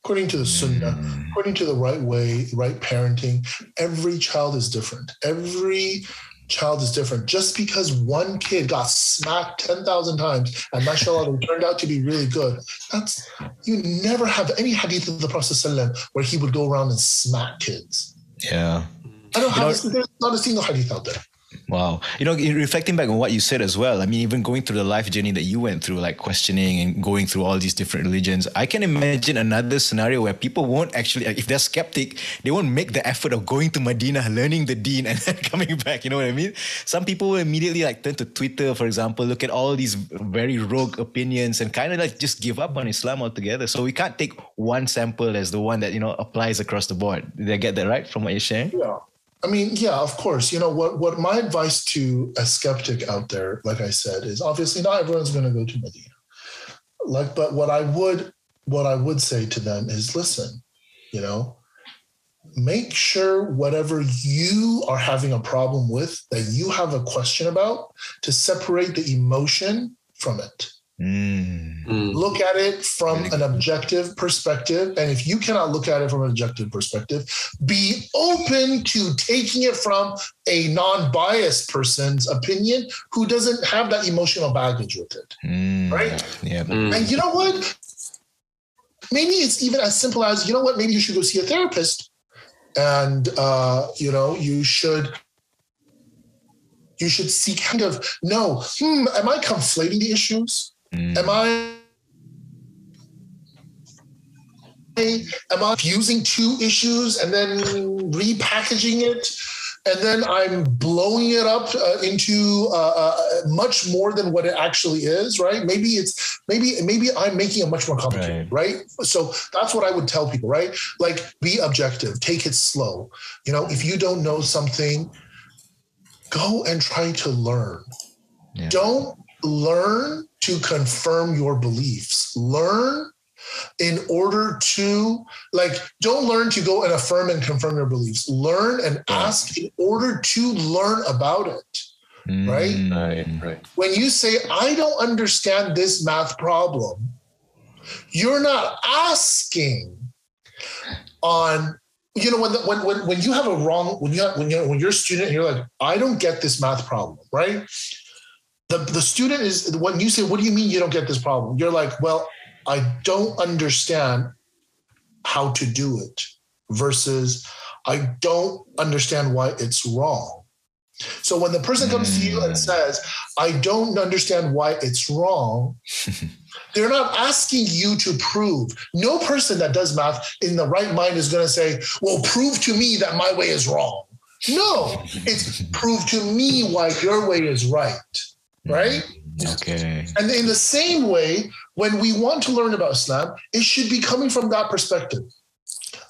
according to the sunnah, according to the right way, right parenting. Every child is different. Just because one kid got smacked 10,000 times and mashallah, they turned out to be really good, you never have any hadith of the Prophet ﷺ where he would go around and smack kids. Yeah. I don't have there's not a single hadith out there. Wow. You know, reflecting back on what you said as well, I mean, even going through the life journey that you went through, like questioning and going through all these different religions, I can imagine another scenario where people won't actually, if they're skeptic, they won't make the effort of going to Madinah, learning the deen and then coming back. You know what I mean? Some people will immediately like turn to Twitter, for example, look at all these very rogue opinions and kind of like just give up on Islam altogether. So we can't take one sample as the one that, you know, applies across the board. Did I get that right from what you're saying? Yeah. I mean, yeah, of course. You know, what my advice to a skeptic out there, like I said, is obviously not everyone's going to go to Medina. Like, but what I would say to them is, listen, you know, make sure whatever you are having a problem with, that you have a question about, to separate the emotion from it. Look at it from an objective perspective. And if you cannot look at it from an objective perspective, be open to taking it from a non-biased person's opinion who doesn't have that emotional baggage with it. Right? Yeah. And you know what? Maybe it's even as simple as, you know what, maybe you should go see a therapist. And, you know, you should see kind of, am I conflating the issues? Am I fusing two issues and then repackaging it, and then I'm blowing it up into much more than what it actually is, right? Maybe I'm making it much more complicated, right? So that's what I would tell people, right? Like, be objective, take it slow. You know, if you don't know something, go and try to learn. Yeah. Don't learn to confirm your beliefs. Learn in order to, like, don't learn to go and affirm and confirm your beliefs. Learn and ask in order to learn about it. Right? When you say, I don't understand this math problem, you're not asking on, you know, when you have a wrong, when you're a student and you're like, I don't get this math problem, right? The student is, when you say, what do you mean you don't get this problem? You're like, well, I don't understand how to do it. versus I don't understand why it's wrong. So when the person comes to you and says, I don't understand why it's wrong, they're not asking you to prove. No person that does math in the right mind is going to say, well, prove to me that my way is wrong. No, it's prove to me why your way is right, right? Okay. And in the same way, when we want to learn about Islam, it should be coming from that perspective.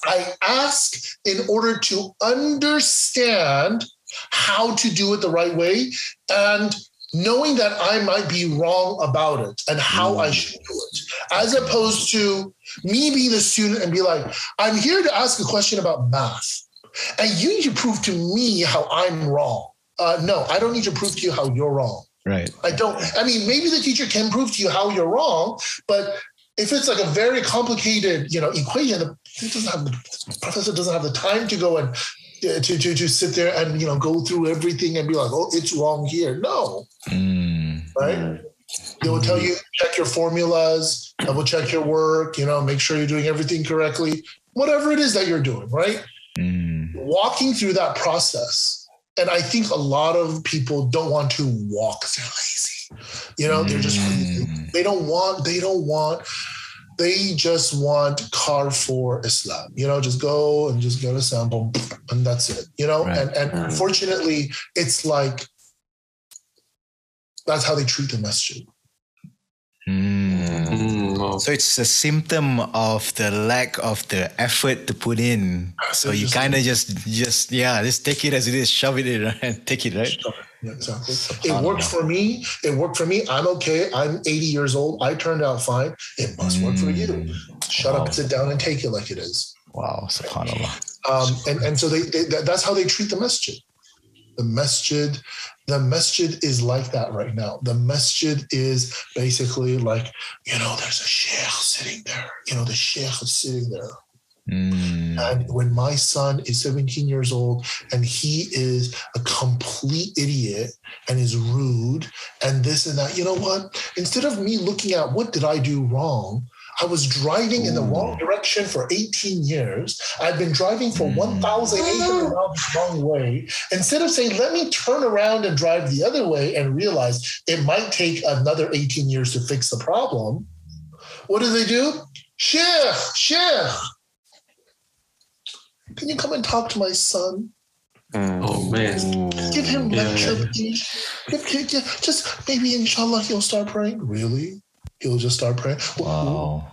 I ask in order to understand how to do it the right way, and knowing that I might be wrong about it and how I should do it, as opposed to me being the student and be like, I'm here to ask a question about math, and you need to prove to me how I'm wrong. No, I don't need to prove to you how you're wrong. Right. I don't. I mean, maybe the teacher can prove to you how you're wrong, but if it's like a very complicated, equation, the professor doesn't have the time to go and to sit there and go through everything and be like, oh, it's wrong here. No, right? They will tell you, check your formulas, double check your work, make sure you're doing everything correctly, whatever it is that you're doing, right? Walking through that process. And I think a lot of people don't want to walk. They're lazy. They're just lazy. They just want car for Islam. Just go and just get a sample and that's it. Right. And unfortunately, it's like that's how they treat the masjid. So it's a symptom of the lack of the effort to put in. So you kind of just take it as it is, shove it in and take it, right? Yeah, exactly. It worked for me. I'm okay. I'm 80 years old. I turned out fine. It must work for you. Shut up, sit down, and take it like it is. Wow, subhanAllah. And so that's how they treat the masjid. The masjid is like that right now. The masjid is basically like, there's a sheikh sitting there. The sheikh is sitting there. And when my son is 17 years old and he is a complete idiot and is rude and this and that, you know what? Instead of me looking at what did I do wrong, I was driving in the wrong direction for 18 years. I've been driving for 1,800 miles the wrong way. Instead of saying, let me turn around and drive the other way and realize it might take another 18 years to fix the problem, what do? Sheikh, can you come and talk to my son? Oh, man. Give him lecture, please. Just maybe, inshallah, he'll start praying. Really? He'll just start praying. Wow.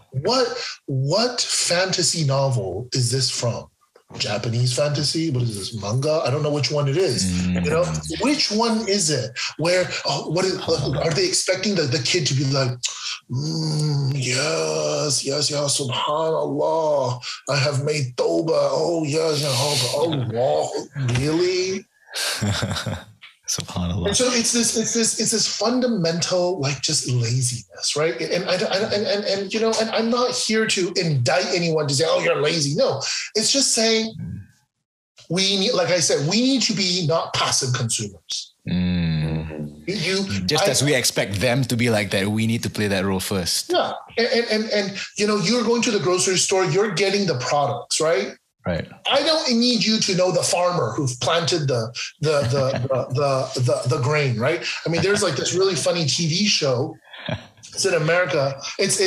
What fantasy novel is this from? Japanese fantasy? What is this? Manga? I don't know which one it is. Which one is it? Where? Are they expecting the kid to be like, yes, subhanallah, I have made tawbah. Oh yes, oh really? Subhanallah. And so it's this fundamental just laziness, right? And I'm not here to indict anyone to say, oh, you're lazy. No, it's just saying we need, like I said, we need to be not passive consumers. As we expect them to be like that, we need to play that role first. Yeah, and you're going to the grocery store, you're getting the products, right? Right. I don't need you to know the farmer who planted the grain, right? I mean, there's this really funny TV show. It's in America. It's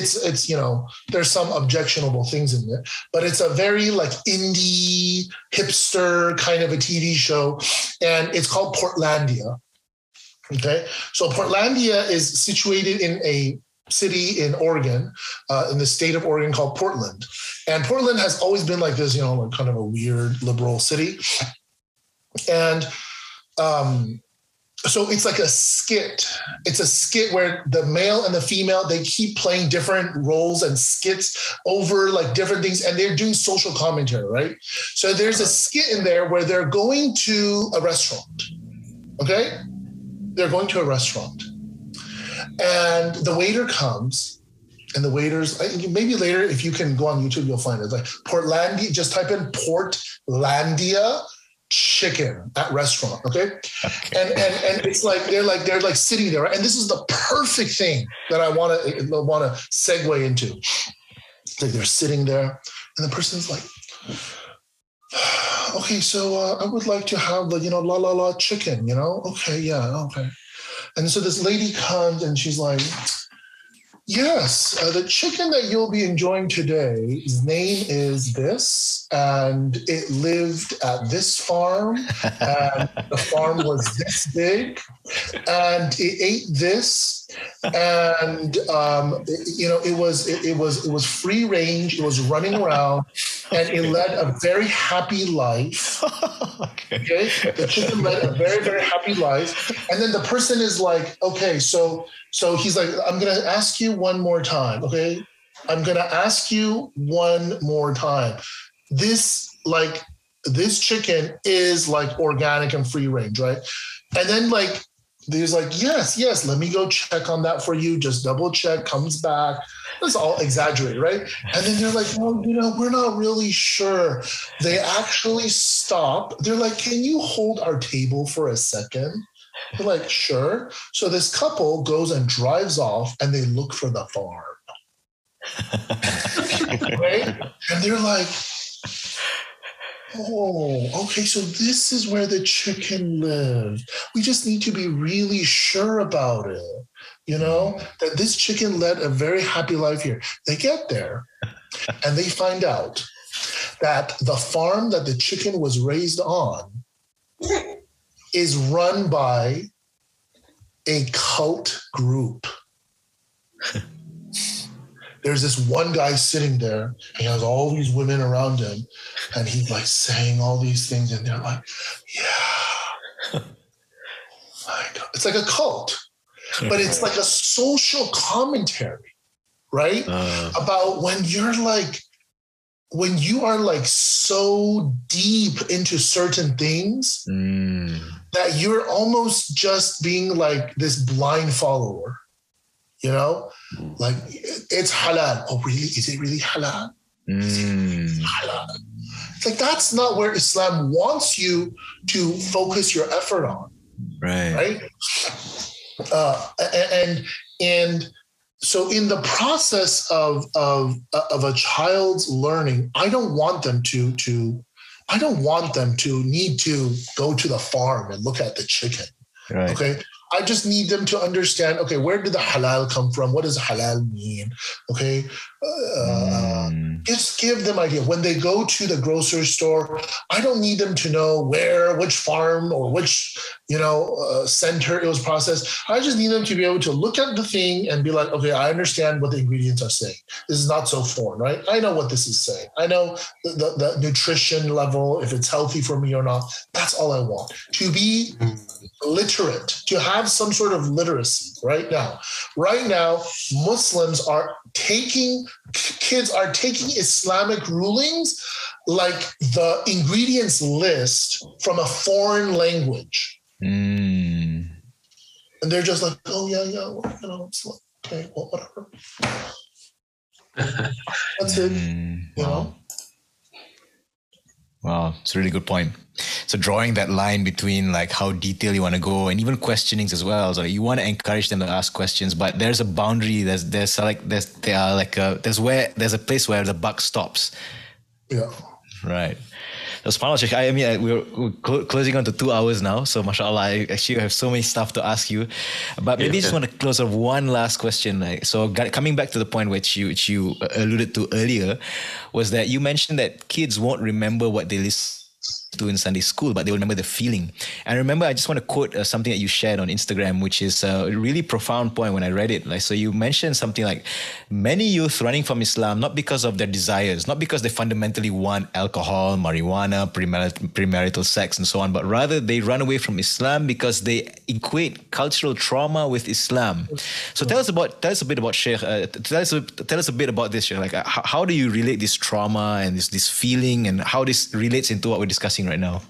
there's some objectionable things in it, but it's a very indie hipster kind of a TV show, and it's called Portlandia. Okay, so Portlandia is situated in a city in Oregon, in the state of Oregon, called Portland. And Portland has always been like this, kind of a weird liberal city. And so it's like a skit. It's a skit where the male and the female, they keep playing different roles and skits over different things, and they're doing social commentary, right? So there's a skit in there where they're going to a restaurant, okay? They're going to a restaurant. And the waiter comes, and the waiters, maybe later, if you can go on YouTube, you'll find it. Portlandia, just type in Portlandia chicken at restaurant, okay? And it's they're sitting there, right? And this is the perfect thing that I want to segue into. They're sitting there, and the person's like, okay, so I would like to have the, la la la chicken, Okay, yeah, okay. And so this lady comes and she's like, yes, the chicken that you'll be enjoying today, his name is this, and it lived at this farm, and the farm was this big, and it ate this, and it was free range, it was running around, and it led a very happy life. Okay, the chicken led a very, very happy life, and then the person is like, okay, so he's like, I'm going to ask you one more time, okay? I'm going to ask you one more time. This chicken is like organic and free range, right? And then there's like, yes, let me go check on that for you. Just double check, comes back. That's all exaggerated, right? And then they're like, well, we're not really sure. They actually stop. They're like, can you hold our table for a second? They're like, sure. So this couple goes and drives off and they look for the farm. Right? And they're like, oh, okay, so this is where the chicken lived. We just need to be really sure about it, that this chicken led a very happy life here. They get there and they find out that the farm that the chicken was raised on is run by a cult group. There's this one guy sitting there, and he has all these women around him, and he's like saying all these things, and they're like, yeah. It's like a cult, but it's like a social commentary, right? About when you are like so deep into certain things that you're almost just being like this blind follower, like it's halal. Oh, really? Is it really halal? Is it really halal? It's like, that's not where Islam wants you to focus your effort on. Right. And so in the process of a child's learning, I don't want them to need to go to the farm and look at the chicken. Right. Okay. I just need them to understand, okay, where did the halal come from? What does halal mean? Okay. Just give them idea. When they go to the grocery store, I don't need them to know which farm or which, center it was processed. I just need them to be able to look at the thing and be like, okay, I understand what the ingredients are saying. This is not so foreign, right? I know what this is saying. I know the nutrition level, if it's healthy for me or not. That's all I want. To be literate, to have some sort of literacy right now. Right now, kids are taking Islamic rulings like the ingredients list from a foreign language. And they're just like, oh, yeah, it's like, okay, well, whatever. That's it, Wow, it's a really good point. So drawing that line between like how detailed you want to go and even questionings as well. So you want to encourage them to ask questions, but there's a boundary. There's a place where the buck stops. Yeah. Right. So subhanAllah, Sheikh, I mean, we're closing on to 2 hours now. So mashallah, I actually have so many stuff to ask you. But maybe I just want to close off one last question. So coming back to the point which you alluded to earlier, was that you mentioned that kids won't remember what they listen to in Sunday school, but they will remember the feeling. And remember, I just want to quote something that you shared on Instagram, which is a really profound point when I read it. So you mentioned something like, many youth running from Islam, not because of their desires, not because they fundamentally want alcohol, marijuana, premarital sex, and so on, but rather they run away from Islam because they equate cultural trauma with Islam. So tell us a bit about Sheikh. Tell us a bit about this, Sheikh. Like, how do you relate this trauma and this feeling, and how this relates into what we're discussing right now?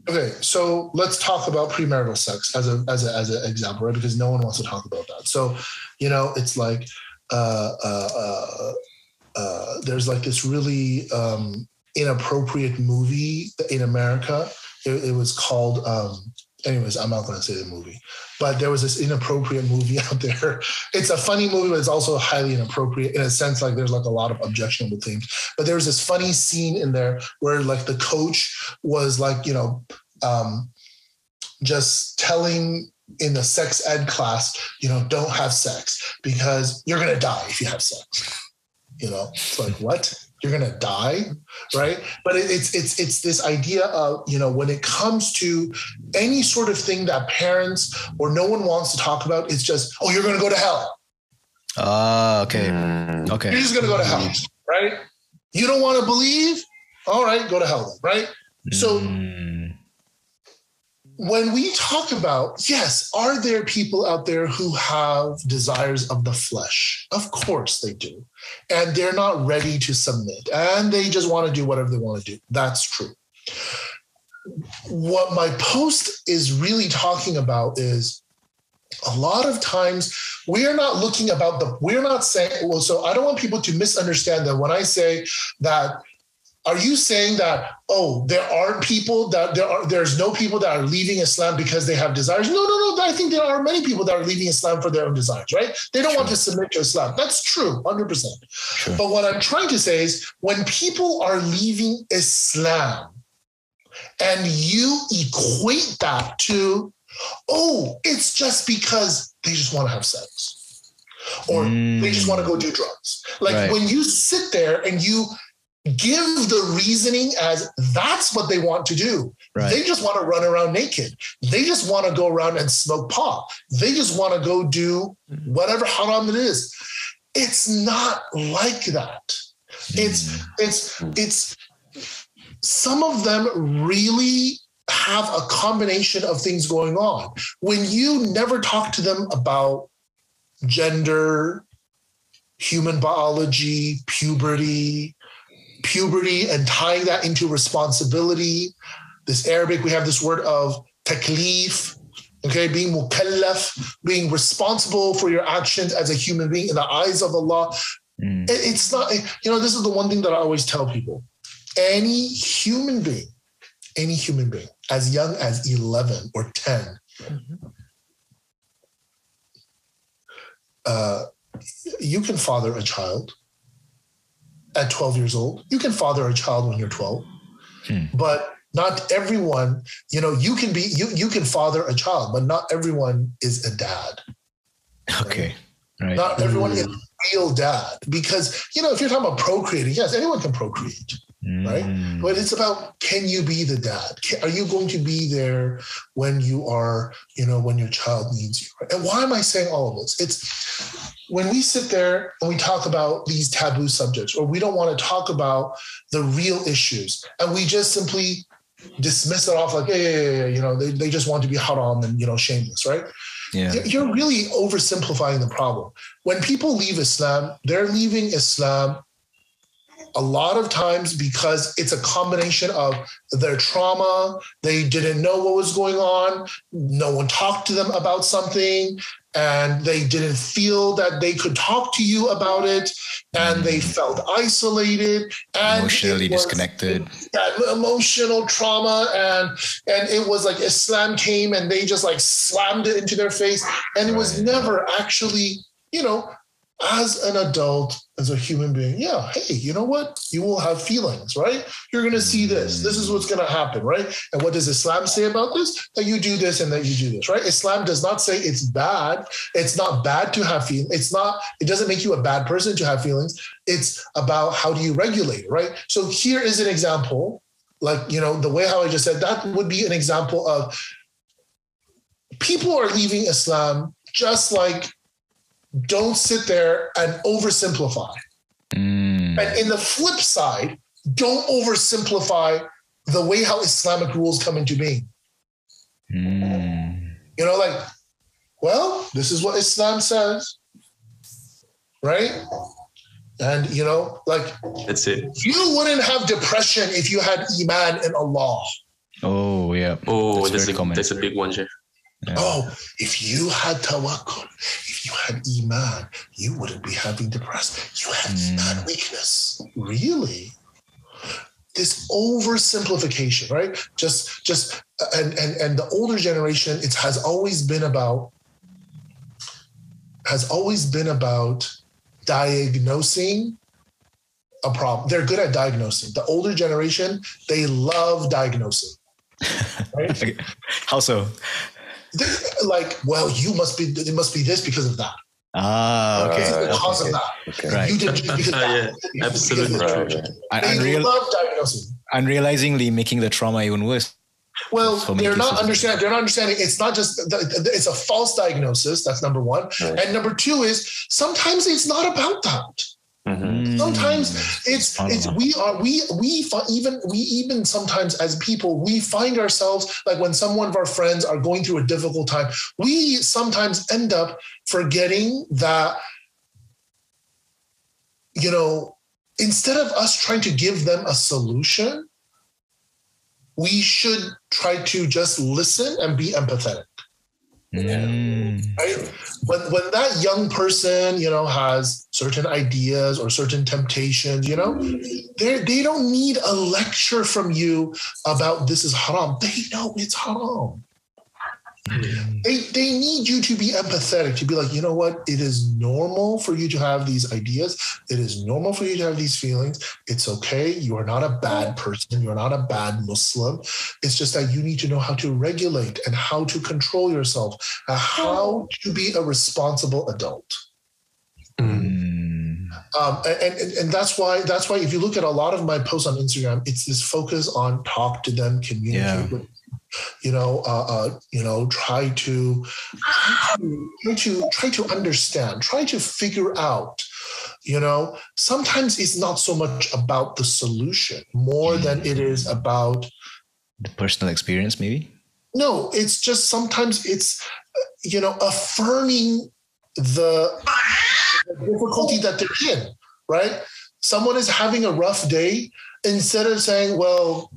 Okay, so let's talk about premarital sex as an example, right? Because no one wants to talk about that. So, it's like there's like this really inappropriate movie in America. It was called anyways, I'm not going to say the movie, but there was this inappropriate movie out there. It's a funny movie, but it's also highly inappropriate in a sense, like there's like a lot of objectionable things. But there was this funny scene in there where like the coach was like, just telling in the sex ed class, don't have sex because you're going to die if you have sex. It's like, what? You're going to die, right? But it's this idea of, when it comes to any sort of thing that parents or no one wants to talk about, it's just, oh, you're going to go to hell. Okay. Okay. You're just going to go to hell, right? You don't want to believe? All right, go to hell then, right? So when we talk about, yes, are there people out there who have desires of the flesh? Of course they do. And they're not ready to submit. And they just want to do whatever they want to do. That's true. What my post is really talking about is a lot of times we are not looking about we're not saying, well, so I don't want people to misunderstand that when I say that, are you saying that, there's no people that are leaving Islam because they have desires? No. I think there are many people that are leaving Islam for their own desires, right? They don't want to submit to Islam. That's true, 100%. Sure. But what I'm trying to say is when people are leaving Islam and you equate that to, it's just because they just want to have sex or they just want to go do drugs. Like when you sit there and you give the reasoning as that's what they want to do. Right. They just want to run around naked. They just want to go around and smoke pot. They just want to go do whatever haram it is. It's not like that. It's some of them really have a combination of things going on. When you never talk to them about gender, human biology, puberty and tying that into responsibility. This Arabic, we have this word of taklif, okay, being mukallaf, being responsible for your actions as a human being in the eyes of Allah. It's not, this is the one thing that I always tell people. Any human being, as young as 11 or 10, you can father a child at 12 years old. You can father a child when you're 12, but not everyone, you can father a child, but not everyone is a dad. Okay. Right. Not everyone is a real dad because, if you're talking about procreating, yes, anyone can procreate, right? But it's about, can you be the dad? Are you going to be there when you are, when your child needs you? Right? And why am I saying all of this? It's when we sit there and we talk about these taboo subjects, or we don't want to talk about the real issues, and we just simply dismiss it off like, they just want to be haram and, shameless, right? Yeah. You're really oversimplifying the problem. When people leave Islam, they're leaving Islam a lot of times because it's a combination of their trauma. They didn't know what was going on. No one talked to them about something, and they didn't feel that they could talk to you about it, and they felt isolated and emotionally disconnected. Emotional trauma, and it was like Islam came and they just like slammed it into their face, and it was never actually, as an adult, as a human being, hey, you know what? You will have feelings, right? You're going to see this. This is what's going to happen, right? And what does Islam say about this? That you do this and that you do this, right? Islam does not say it's bad. It's not bad to have feelings. It doesn't make you a bad person to have feelings. It's about how do you regulate it, right? So here is an example, like, the way how I just said, that would be an example of people are leaving Islam just like, don't sit there and oversimplify. And in the flip side, don't oversimplify the way how Islamic rules come into being. This is what Islam says, right? And, that's it. You wouldn't have depression if you had Iman in Allah. Oh, yeah. Oh, that's a big one, Jeff. Yeah. Oh, if you had tawakkul, if you had Iman, you wouldn't be having depression. You have Iman weakness. Really? this oversimplification, right? And the older generation, it has always been about diagnosing a problem. They're good at diagnosing. The older generation, they love diagnosing. Right? Okay. How so? Like, well, it must be this because of that. Okay. Because of that. Okay. Right. You did because of that. Yeah, absolutely. They love diagnosing. Unrealizingly making the trauma even worse. Well, they're not understanding. It's not just, it's a false diagnosis. That's number one. Right. And number two is sometimes it's not about that. Mm-hmm. Sometimes we even sometimes as people, we find ourselves like when some of our friends are going through a difficult time, we sometimes end up forgetting that, instead of us trying to give them a solution, we should try to just listen and be empathetic. Right? When that young person, has certain ideas or certain temptations, they don't need a lecture from you about this is haram. They know it's haram. They need you to be empathetic, to be like, you know what? It is normal for you to have these ideas. It is normal for you to have these feelings. It's okay. You are not a bad person. You're not a bad Muslim. It's just that you need to know how to regulate and how to control yourself, how to be a responsible adult. And that's why if you look at a lot of my posts on Instagram, it's this focus on talk to them, communicate with them. Try to understand, try to figure out, sometimes it's not so much about the solution more than it is about the personal experience, maybe. No, it's just sometimes it's, affirming the difficulty that they're in, right? Someone is having a rough day, instead of saying, well,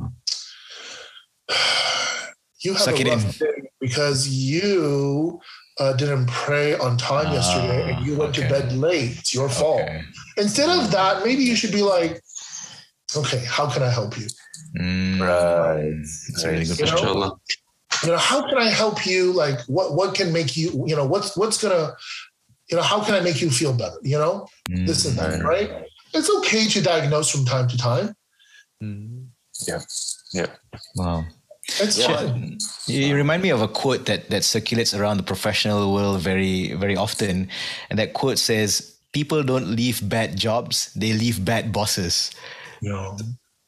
you have a rough day because you didn't pray on time yesterday and you went to bed late. It's your fault. Instead of that, maybe you should be like, okay, how can I help you? Right. That's a really good question. How can I help you? Like, what can make you, what's gonna, how can I make you feel better? This and that, right? It's okay to diagnose from time to time. Yeah. Wow. It's fun. You remind me of a quote that circulates around the professional world very, very often. And that quote says, people don't leave bad jobs, they leave bad bosses.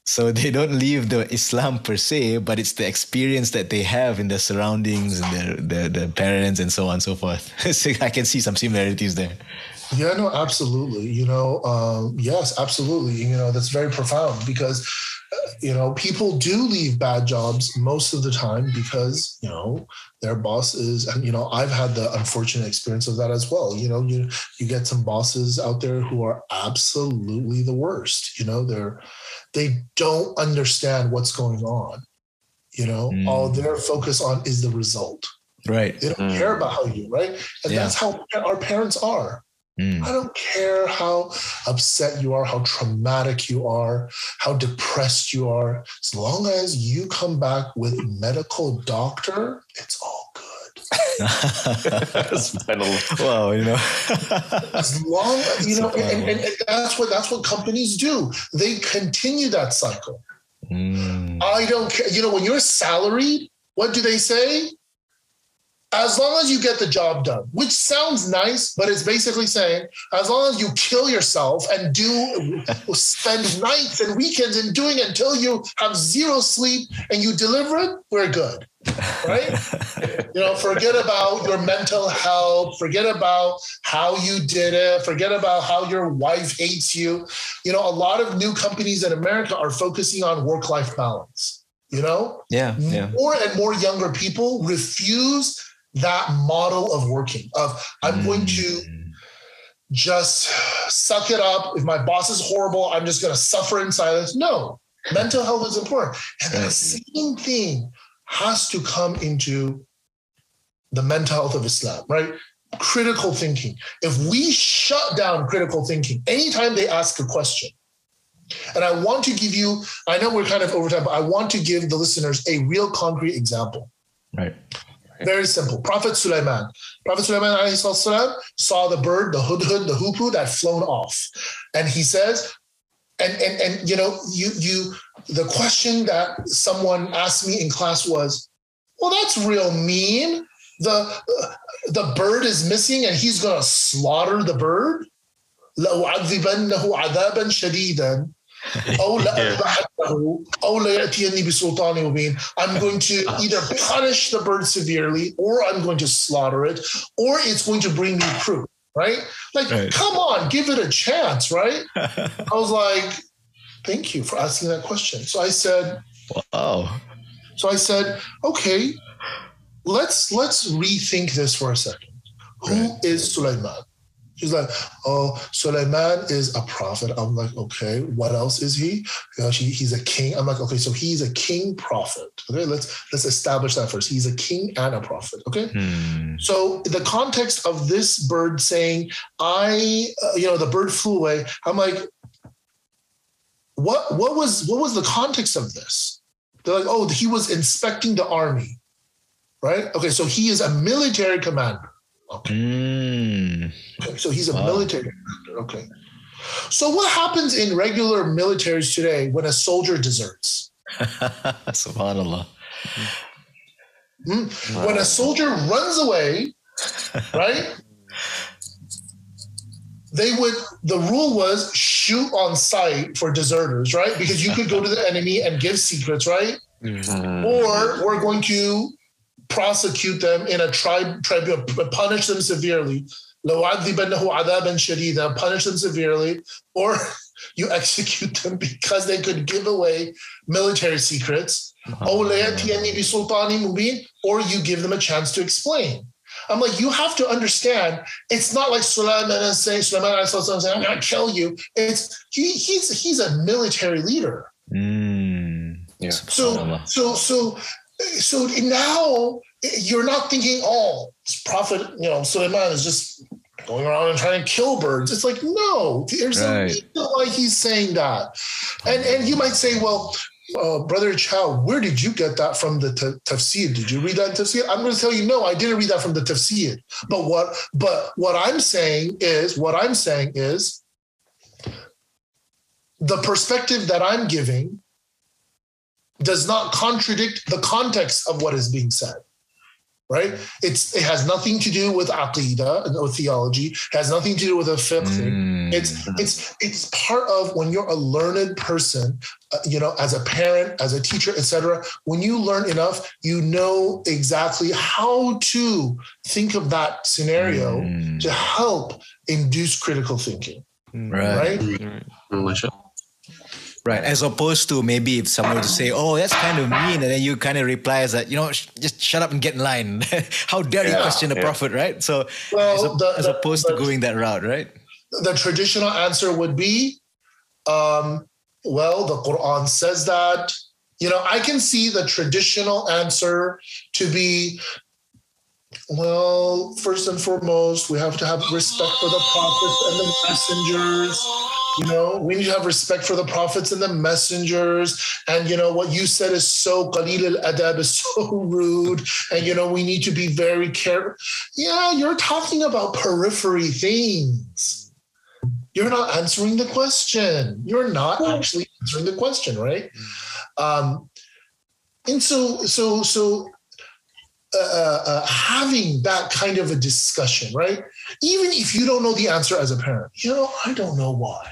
So they don't leave the Islam per se, but it's the experience that they have in their surroundings and their parents and so on and so forth. So I can see some similarities there. Yeah, no, absolutely. Yes, absolutely. That's very profound because, people do leave bad jobs most of the time because, their boss is, and, I've had the unfortunate experience of that as well. You get some bosses out there who are absolutely the worst. They don't understand what's going on. All they're focused on is the result. Right. They don't care about how you, right? And that's how our parents are. I don't care how upset you are, how traumatic you are, how depressed you are. As long as you come back with medical doctor, it's all good. Wow, As long and that's what companies do. They continue that cycle. I don't care. When you're salaried, what do they say? As long as you get the job done, which sounds nice, but it's basically saying, as long as you kill yourself and spend nights and weekends in doing it until you have zero sleep and you deliver it, we're good, right? Forget about your mental health, forget about how you did it, forget about how your wife hates you. A lot of new companies in America are focusing on work-life balance, More and more younger people refuse that model of working, I'm going to just suck it up. If my boss is horrible, I'm just going to suffer in silence. No, mental health is important. And the same thing has to come into the mental health of Islam, right? Critical thinking. If we shut down critical thinking, anytime they ask a question, And I want to give you, I know we're kind of over time, but I want to give the listeners a real concrete example. Right. Very simple. Prophet Sulaiman alayhi salam saw the bird, the hudhud, the hoopoe that flown off. And he says, and you know, the question that someone asked me in class was, well, that's real mean. The bird is missing and he's going to slaughter the bird. لأعذبنه عذابا شديدا أو لأذبحنه أو ليأتيني بسلطان مبين. I'm going to either punish the bird severely, or I'm going to slaughter it, or it's going to bring me proof, right? Like, come on, give it a chance, right? I was like, thank you for asking that question. So I said, wow. So I said, okay, let's rethink this for a second. Who is Sulaiman? She's like, oh, Sulaiman is a prophet. I'm like, okay, what else is he? You know, he's a king. I'm like, okay, so he's a king prophet. Okay, let's establish that first. He's a king and a prophet. Okay, so the context of this bird saying, the bird flew away. I'm like, what was the context of this? They're like, oh, he was inspecting the army, right? Okay, so he is a military commander. Okay. Okay, so he's a military commander. Okay. So what happens in regular militaries today when a soldier deserts? Subhanallah. When a soldier runs away, right? The rule was shoot on sight for deserters, right? Because you could go to the enemy and give secrets, right? Or we're going to prosecute them in a tribunal, punish them severely. Punish them severely, or you execute them because they could give away military secrets. Or you give them a chance to explain. I'm like, you have to understand, it's not like Sulaiman saying, I'm going to kill you. He's a military leader. Yeah. So now you're not thinking, oh, this prophet, Sulaiman is just going around and trying to kill birds. It's like, no, there's a reason why he's saying that. And you might say, well, Brother Chao, where did you get that from the tafsir? Did you read that in tafsir? I'm going to tell you, no, I didn't read that from the tafsir. But what I'm saying is the perspective that I'm giving does not contradict the context of what is being said, right? It has nothing to do with aqidah or theology. It has nothing to do with a fiqh thing. It's part of when you're a learned person, as a parent, as a teacher, etc. When you learn enough, you know exactly how to think of that scenario to help induce critical thinking, right? Right, as opposed to maybe if someone would say, oh, that's kind of mean, and then you kind of reply as that, just shut up and get in line. How dare you question the prophet, right? So as opposed to going that route, right? The traditional answer would be, the Qur'an says that. I can see the traditional answer to be, well, first and foremost, we have to have respect for the prophets and the messengers. We need to have respect for the prophets and the messengers. And, what you said is so qaleel al-adab, is so rude. And, we need to be very careful. Yeah, you're talking about periphery things. You're not answering the question. You're not actually answering the question, right? And so having that kind of a discussion, right? Even if you don't know the answer as a parent, I don't know why.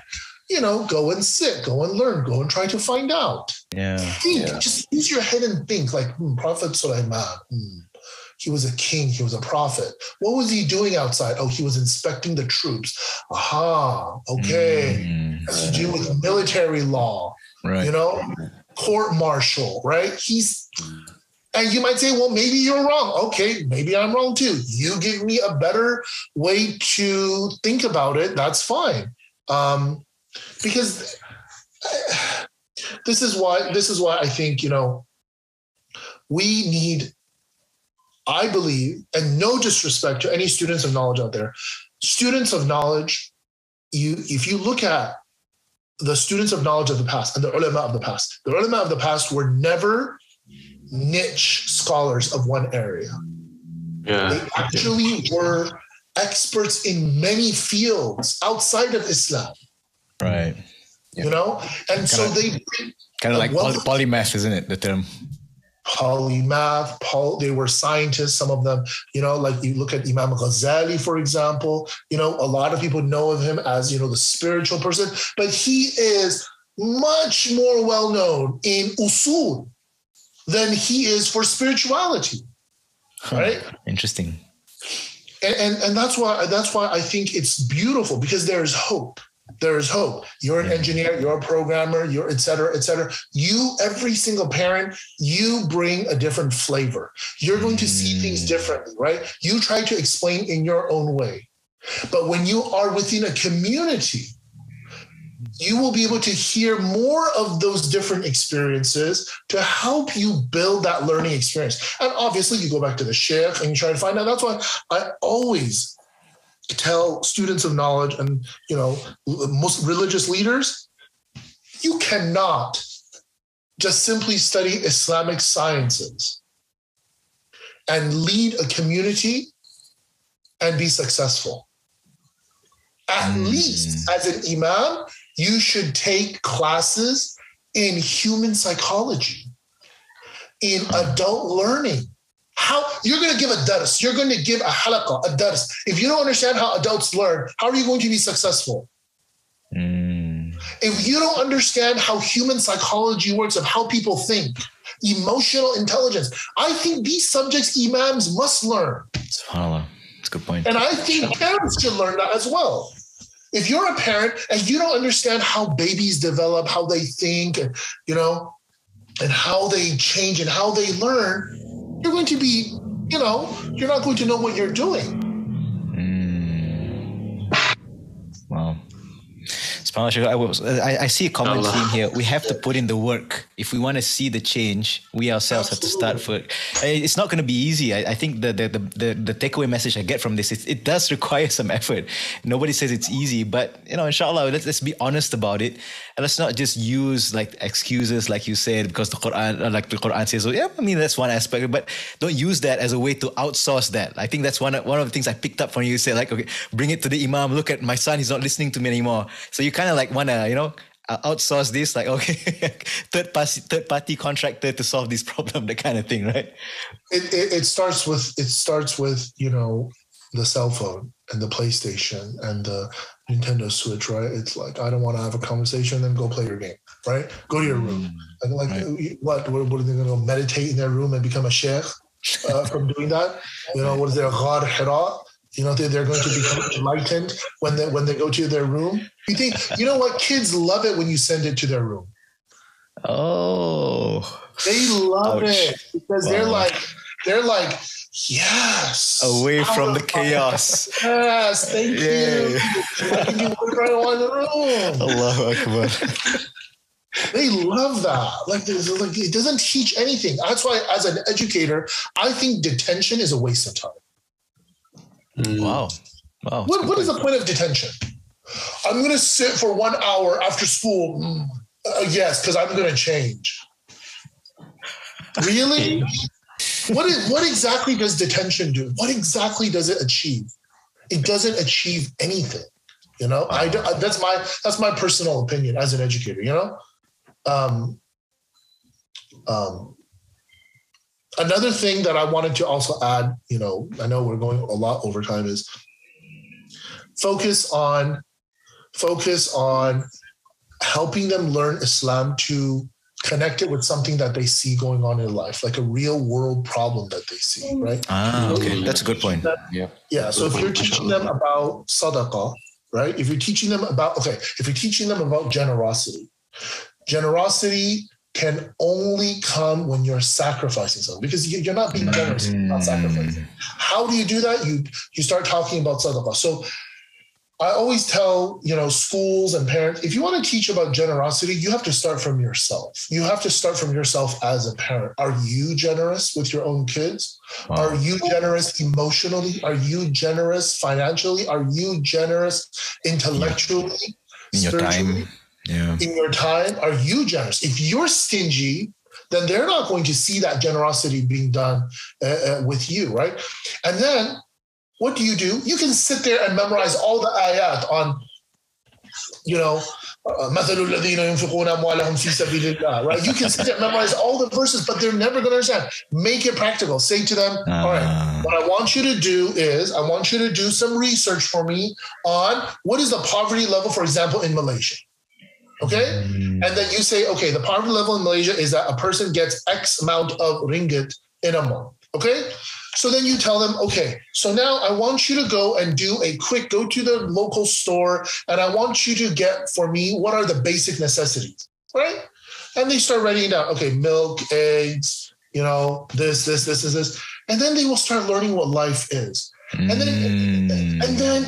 Go and sit, go and learn, go and try to find out. Yeah. Just use your head and think like, Prophet Sulaiman, he was a king, he was a prophet. What was he doing outside? Oh, he was inspecting the troops. Aha, okay. Has to do with military law, right? Court martial, right? And you might say, well, maybe you're wrong. Okay, maybe I'm wrong too. You give me a better way to think about it. That's fine. Because this is why I think, we need, I believe, and no disrespect to any students of knowledge out there, students of knowledge, if you look at the students of knowledge of the past and the ulama of the past. The ulama of the past were never niche scholars of one area. Yeah. They actually were experts in many fields outside of Islam. Right. You know? And so they... Kind of like polymath, isn't it, the term? Polymath, they were scientists, some of them, you know, like you look at Imam Ghazali, for example, you know, a lot of people know of him as, you know, the spiritual person, but he is much more well-known in usul than he is for spirituality, right? Interesting. And that's why I think it's beautiful, because there's hope. There is hope. You're an engineer, you're a programmer, you're et cetera, et cetera. You, every single parent, you bring a different flavor. You're going to see things differently, right? You try to explain in your own way. But when you are within a community, you will be able to hear more of those different experiences to help you build that learning experience. And obviously you go back to the sheikh and you try to find out. That's why I always tell students of knowledge and, you know, most religious leaders, you cannot just simply study Islamic sciences and lead a community and be successful. At least as an imam, you should take classes in human psychology, in adult learning. How you're going to give a dars, you're going to give a halaqah, a dars. If you don't understand how adults learn, how are you going to be successful? If you don't understand how human psychology works, of how people think, emotional intelligence, I think these subjects imams must learn. SubhanAllah. That's a good point. And I think parents should learn that as well. If you're a parent and you don't understand how babies develop, how they think, and, you know, and how they change and how they learn, you're going to be, you know, you're not going to know what you're doing. Wow. I see a common theme here. We have to put in the work. If we want to see the change, we ourselves have to start first. It's not going to be easy. I think the takeaway message I get from this is it does require some effort. Nobody says it's easy, but, you know, inshallah, let's be honest about it. And let's not just use like excuses, like you said, because the Qur'an says, oh, yeah, I mean, that's one aspect, but don't use that as a way to outsource that. I think that's one of the things I picked up from you. You said, like, okay, bring it to the imam. Look at my son, he's not listening to me anymore. So you kind of like want to, you know, outsource this, like, okay, third party contractor to solve this problem, that kind of thing, right? It starts with, you know, the cell phone and the PlayStation and the Nintendo Switch, right? It's like, I don't want to have a conversation, then go play your game, right? Go to your room. And like, right. What are they going to go meditate in their room and become a sheikh from doing that? You know, what is there, Ghar Hira? You know, they're going to become enlightened when they go to their room. You think, you know what? Kids love it when you send it to their room. Oh, they love it because they're like, yes, away from the chaos. Yes, thank you. I can do whatever I want in the room. Allahu Akbar. They love that. Like it doesn't teach anything. That's why, as an educator, I think detention is a waste of time. Wow. What is the point of detention? I'm going to sit for 1 hour after school. Yes, because I'm going to change. Really? What exactly does detention do? What exactly does it achieve? It doesn't achieve anything. You know, that's my personal opinion as an educator. You know, another thing that I wanted to also add, you know, I know we're going a lot over time, is focus on helping them learn Islam to connect it with something that they see going on in life, like a real world problem that they see, right? Okay. That's a good point. Yeah. So if you're teaching them about sadaqah, right? If you're teaching them about generosity can only come when you're sacrificing something, because you're not being generous, you're not sacrificing. How do you do that? You start talking about sadaqah. So I always tell, you know, schools and parents, if you want to teach about generosity, you have to start from yourself. You have to start from yourself as a parent. Are you generous with your own kids? Wow. Are you generous emotionally? Are you generous financially? Are you generous intellectually? In your time? in your time? Are you generous? If you're stingy, then they're not going to see that generosity being done with you, right? And then what do? You can sit there and memorize all the ayat on, مثل الذين ينفقون أموالهم في سبيل الله, right? You can sit there and memorize all the verses, but they're never going to understand. Make it practical. Say to them, all right, what I want you to do is I want you to do some research for me on what is the poverty level, for example, in Malaysia. Okay? And then you say, okay, the poverty level in Malaysia is that a person gets X amount of ringgit in a month. Okay? So then you tell them, okay, so now I want you to go and go to the local store, and I want you to get for me, what are the basic necessities, right? And they start writing it down. Okay, milk, eggs, this. And then they will start learning what life is. And then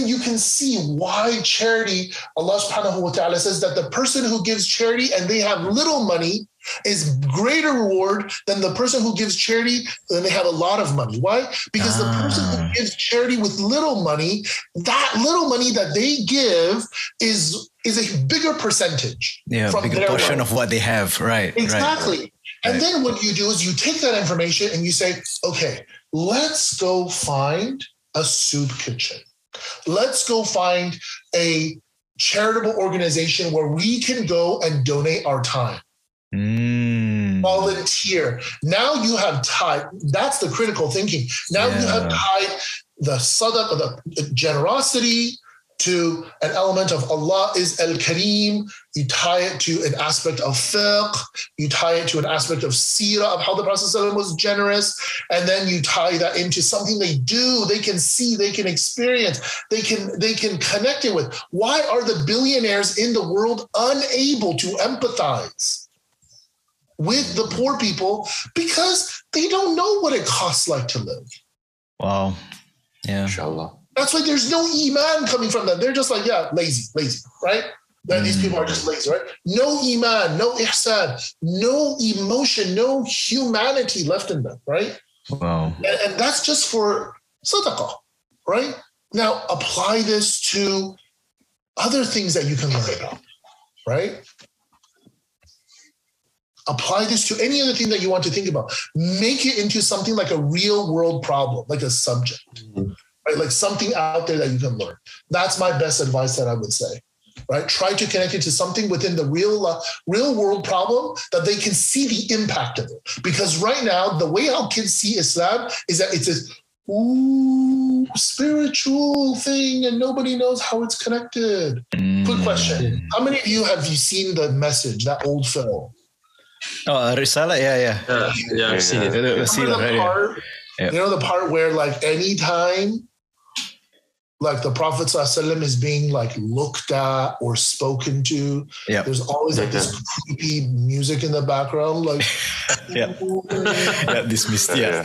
you can see why charity, Allah subhanahu wa ta'ala says that the person who gives charity and they have little money is greater reward than the person who gives charity and they have a lot of money. Why? Because the person who gives charity with little money, that little money that they give is a bigger percentage. Yeah, from bigger portion of what they have. Right. Exactly. Right. And then what you do is you take that information and you say, okay, let's go find a soup kitchen. Let's go find a charitable organization where we can go and donate our time. Volunteer. Now you have tied, that's the critical thinking. Now you have tied the sadaqah, the generosity, to an element of Allah is Al-Kareem. You tie it to an aspect of fiqh. You tie it to an aspect of seerah, of how the Prophet ﷺ was generous. And then you tie that into something they do, they can see, they can experience, they can connect it with. Why are the billionaires in the world unable to empathize with the poor people? Because they don't know what it costs like to live. Wow. Yeah. Inshallah. That's why there's no iman coming from them. They're just like, lazy, right? These people are just lazy, right? No iman, no ihsan, no emotion, no humanity left in them, right? Wow. And that's just for sadaqah, right? Now, apply this to other things that you can learn about, right? Apply this to any other thing that you want to think about. Make it into something like a real world problem, like a subject. Right? Like something out there that you can learn. That's my best advice that I would say, right? Try to connect it to something within the real world problem that they can see the impact of it. Because right now, the way how kids see Islam is that it's this spiritual thing and nobody knows how it's connected. Quick question. How many of you have seen The Message, that old film? Oh, Risala? Yeah, I've seen it. You know the part where like anytime like the Prophet ﷺ is being like looked at or spoken to, there's always like this creepy music in the background, like dismissed. You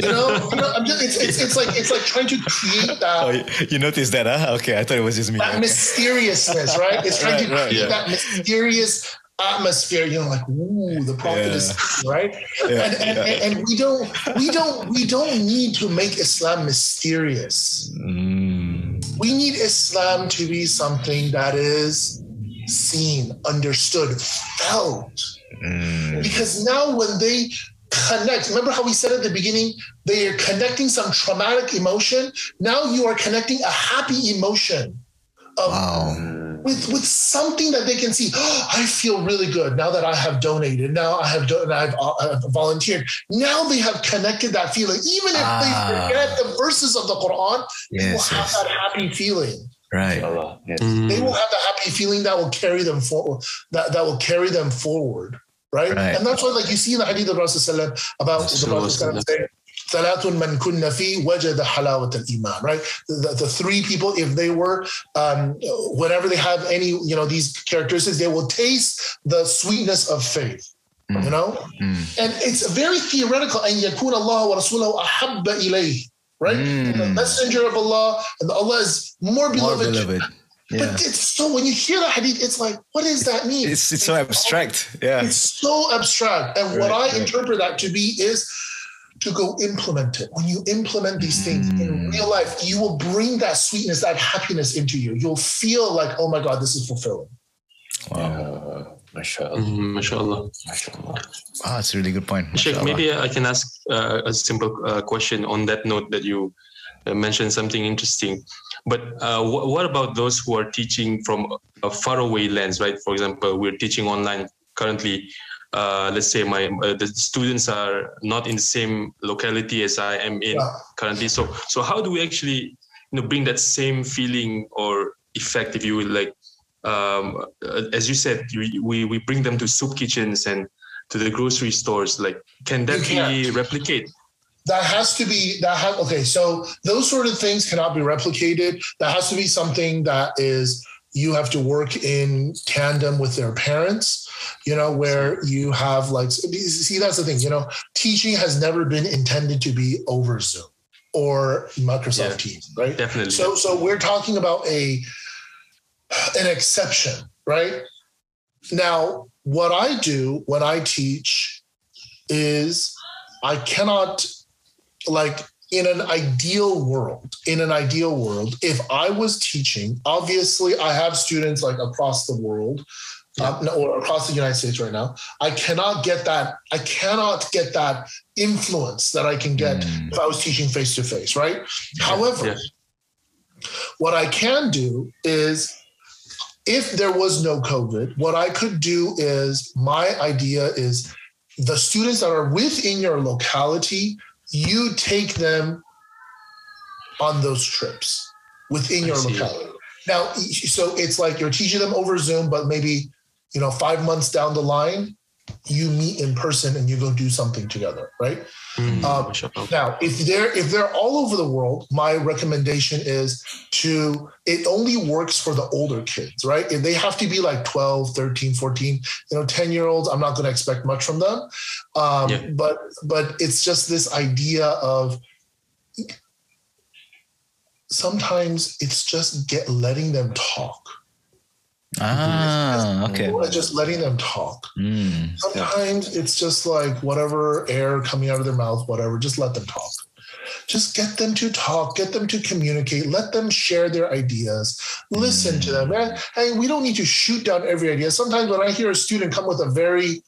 know, it's like trying to create that. Oh, you noticed that, huh? Okay, I thought it was just me. That mysteriousness, right? It's trying to create that mysterious atmosphere, like, ooh, the Prophet is, right? And we don't need to make Islam mysterious. We need Islam to be something that is seen, understood, felt. Because now when they connect, remember how we said at the beginning, they are connecting some traumatic emotion. Now you are connecting a happy emotion of with something that they can see. I feel really good now that I have donated. Now I've volunteered. Now they have connected that feeling. Even if they forget the verses of the Qur'an, they will have that happy feeling. Right. They will have the happy feeling that will carry them forward. That will carry them forward. Right? And that's why, like you see in the hadith of Rasulullah about the Prophet saying, ثلاث من كن فيه وجد حلاوة الإيمان, right? The three people, if they were, whenever they have any, these characteristics, they will taste the sweetness of faith, And it's very theoretical. أن يكون الله ورسوله أحب إليه, right? The messenger of Allah and Allah is more beloved. But it's so, when you hear the hadith, it's like, what does that mean? It's so abstract. Yeah. It's so abstract. And what I interpret that to be is to go implement it. When you implement these things in real life, you will bring that sweetness, that happiness into you. You'll feel like, oh my God, this is fulfilling. Mashallah. Mashallah. That's a really good point. Sheikh, maybe I can ask a simple question on that note that you mentioned something interesting. But what about those who are teaching from a faraway lands, right? For example, we're teaching online currently. Let's say the students are not in the same locality as I am in currently. So how do we actually bring that same feeling or effect, if you will, like as you said, we bring them to soup kitchens and to the grocery stores. Like, can that be replicated? That has to be okay. So those sort of things cannot be replicated. That has to be something that is, you have to work in tandem with their parents, where you have see, that's the thing, teaching has never been intended to be over Zoom or Microsoft Teams, right? Definitely. So we're talking about an exception, right? Now, what I do when I teach is I cannot, in an ideal world, if I was teaching, obviously I have students across the world, or across the United States right now. I cannot get that influence that I can get if I was teaching face to face, right? However, what I can do is, if there was no COVID, what I could do is, my idea is, the students that are within your locality, you take them on those trips within your locality. Now, so it's like you're teaching them over Zoom, but maybe, 5 months down the line, you meet in person and you go do something together, right? Now, if they're all over the world, my recommendation is it only works for the older kids, right? If they have to be 12, 13, 14, 10-year-olds, I'm not going to expect much from them. But it's just this idea of, sometimes it's just letting them talk. Okay. Just letting them talk. Sometimes it's just whatever air coming out of their mouth, whatever, just let them talk. Just get them to talk, get them to communicate, let them share their ideas, listen to them. Hey, we don't need to shoot down every idea. Sometimes when I hear a student come with a very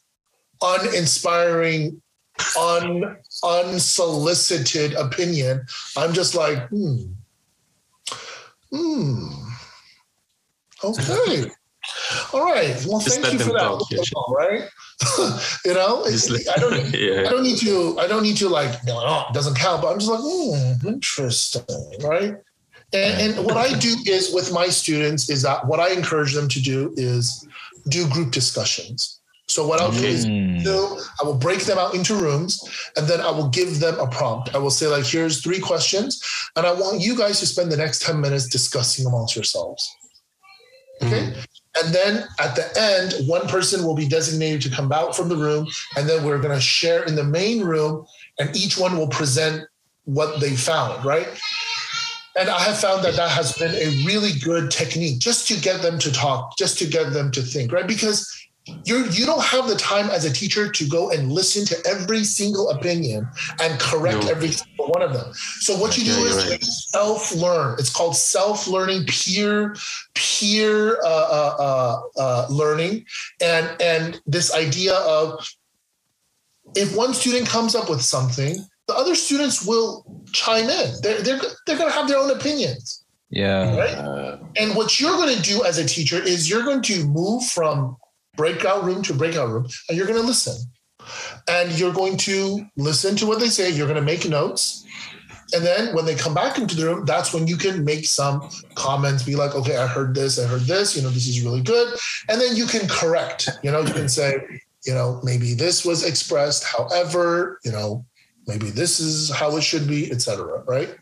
uninspiring, unsolicited opinion, I'm just like, okay. All right. Well, thank you for that. Right? I don't need to it doesn't count, but I'm just like, interesting. Right. And what I do is, with my students, is that what I encourage them to do is do group discussions. So what I'll do is I will break them out into rooms, and then I will give them a prompt. I will say, here's 3 questions, and I want you guys to spend the next 10 minutes discussing amongst yourselves. Okay. And then at the end, one person will be designated to come out from the room, and then we're going to share in the main room, and each one will present what they found, right? And I have found that has been a really good technique, just to get them to talk, just to get them to think, right? Because you don't have the time as a teacher to go and listen to every single opinion and correct every single one of them. So what you do is self-learn. It's called self-learning, peer learning. And this idea of, if one student comes up with something, the other students will chime in. They're going to have their own opinions. Yeah. Right? And what you're going to do as a teacher is, you're going to move from breakout room to breakout room, and you're going to listen. And you're going to listen to what they say. You're going to make notes. And then when they come back into the room, that's when you can make some comments, be like, okay, I heard this, this is really good. And then you can correct, you can say, maybe this was expressed, however, maybe this is how it should be, etc. Right?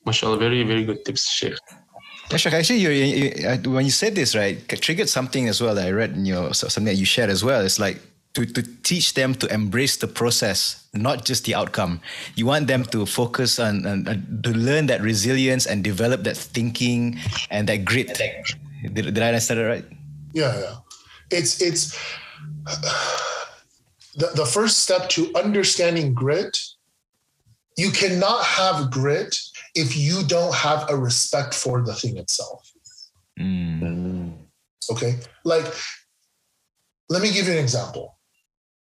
MashaAllah, very, very good tips, Sheikh. Actually, when you said this, right, triggered something as well that I read in something that you shared as well. It's like to teach them to embrace the process, not just the outcome. You want them to focus on to learn that resilience and develop that thinking and that grit. Did I understand it right? Yeah. It's the first step to understanding grit. You cannot have grit if you don't have a respect for the thing itself. Okay, like, let me give you an example.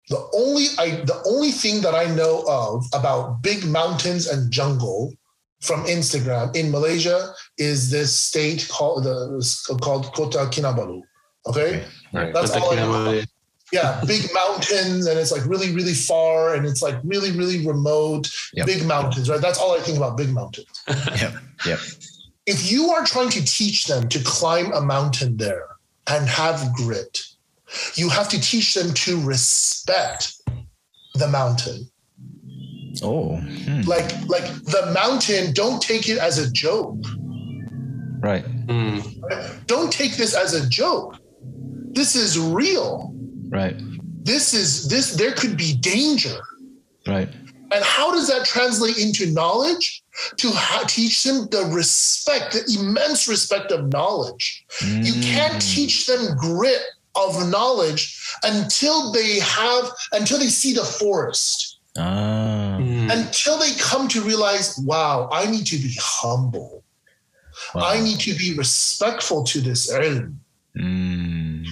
The only thing that I know of about big mountains and jungle from Instagram in Malaysia is this state called Kota Kinabalu. Okay, Right. That's all I know. Yeah, big mountains, and it's like really, really far, and it's like really, really remote. Yep. Big mountains, right? That's all I think about, big mountains. Yep. If you are trying to teach them to climb a mountain there and have grit, you have to teach them to respect the mountain. Oh. Like the mountain, don't take it as a joke. Right. Don't take this as a joke. This is real. Right. This there could be danger. Right. And how does that translate into knowledge? To teach them the respect, the immense respect of knowledge. You can't teach them grit of knowledge until they see the forest. Until they come to realize, wow, I need to be humble. Wow. I need to be respectful to this ilm. And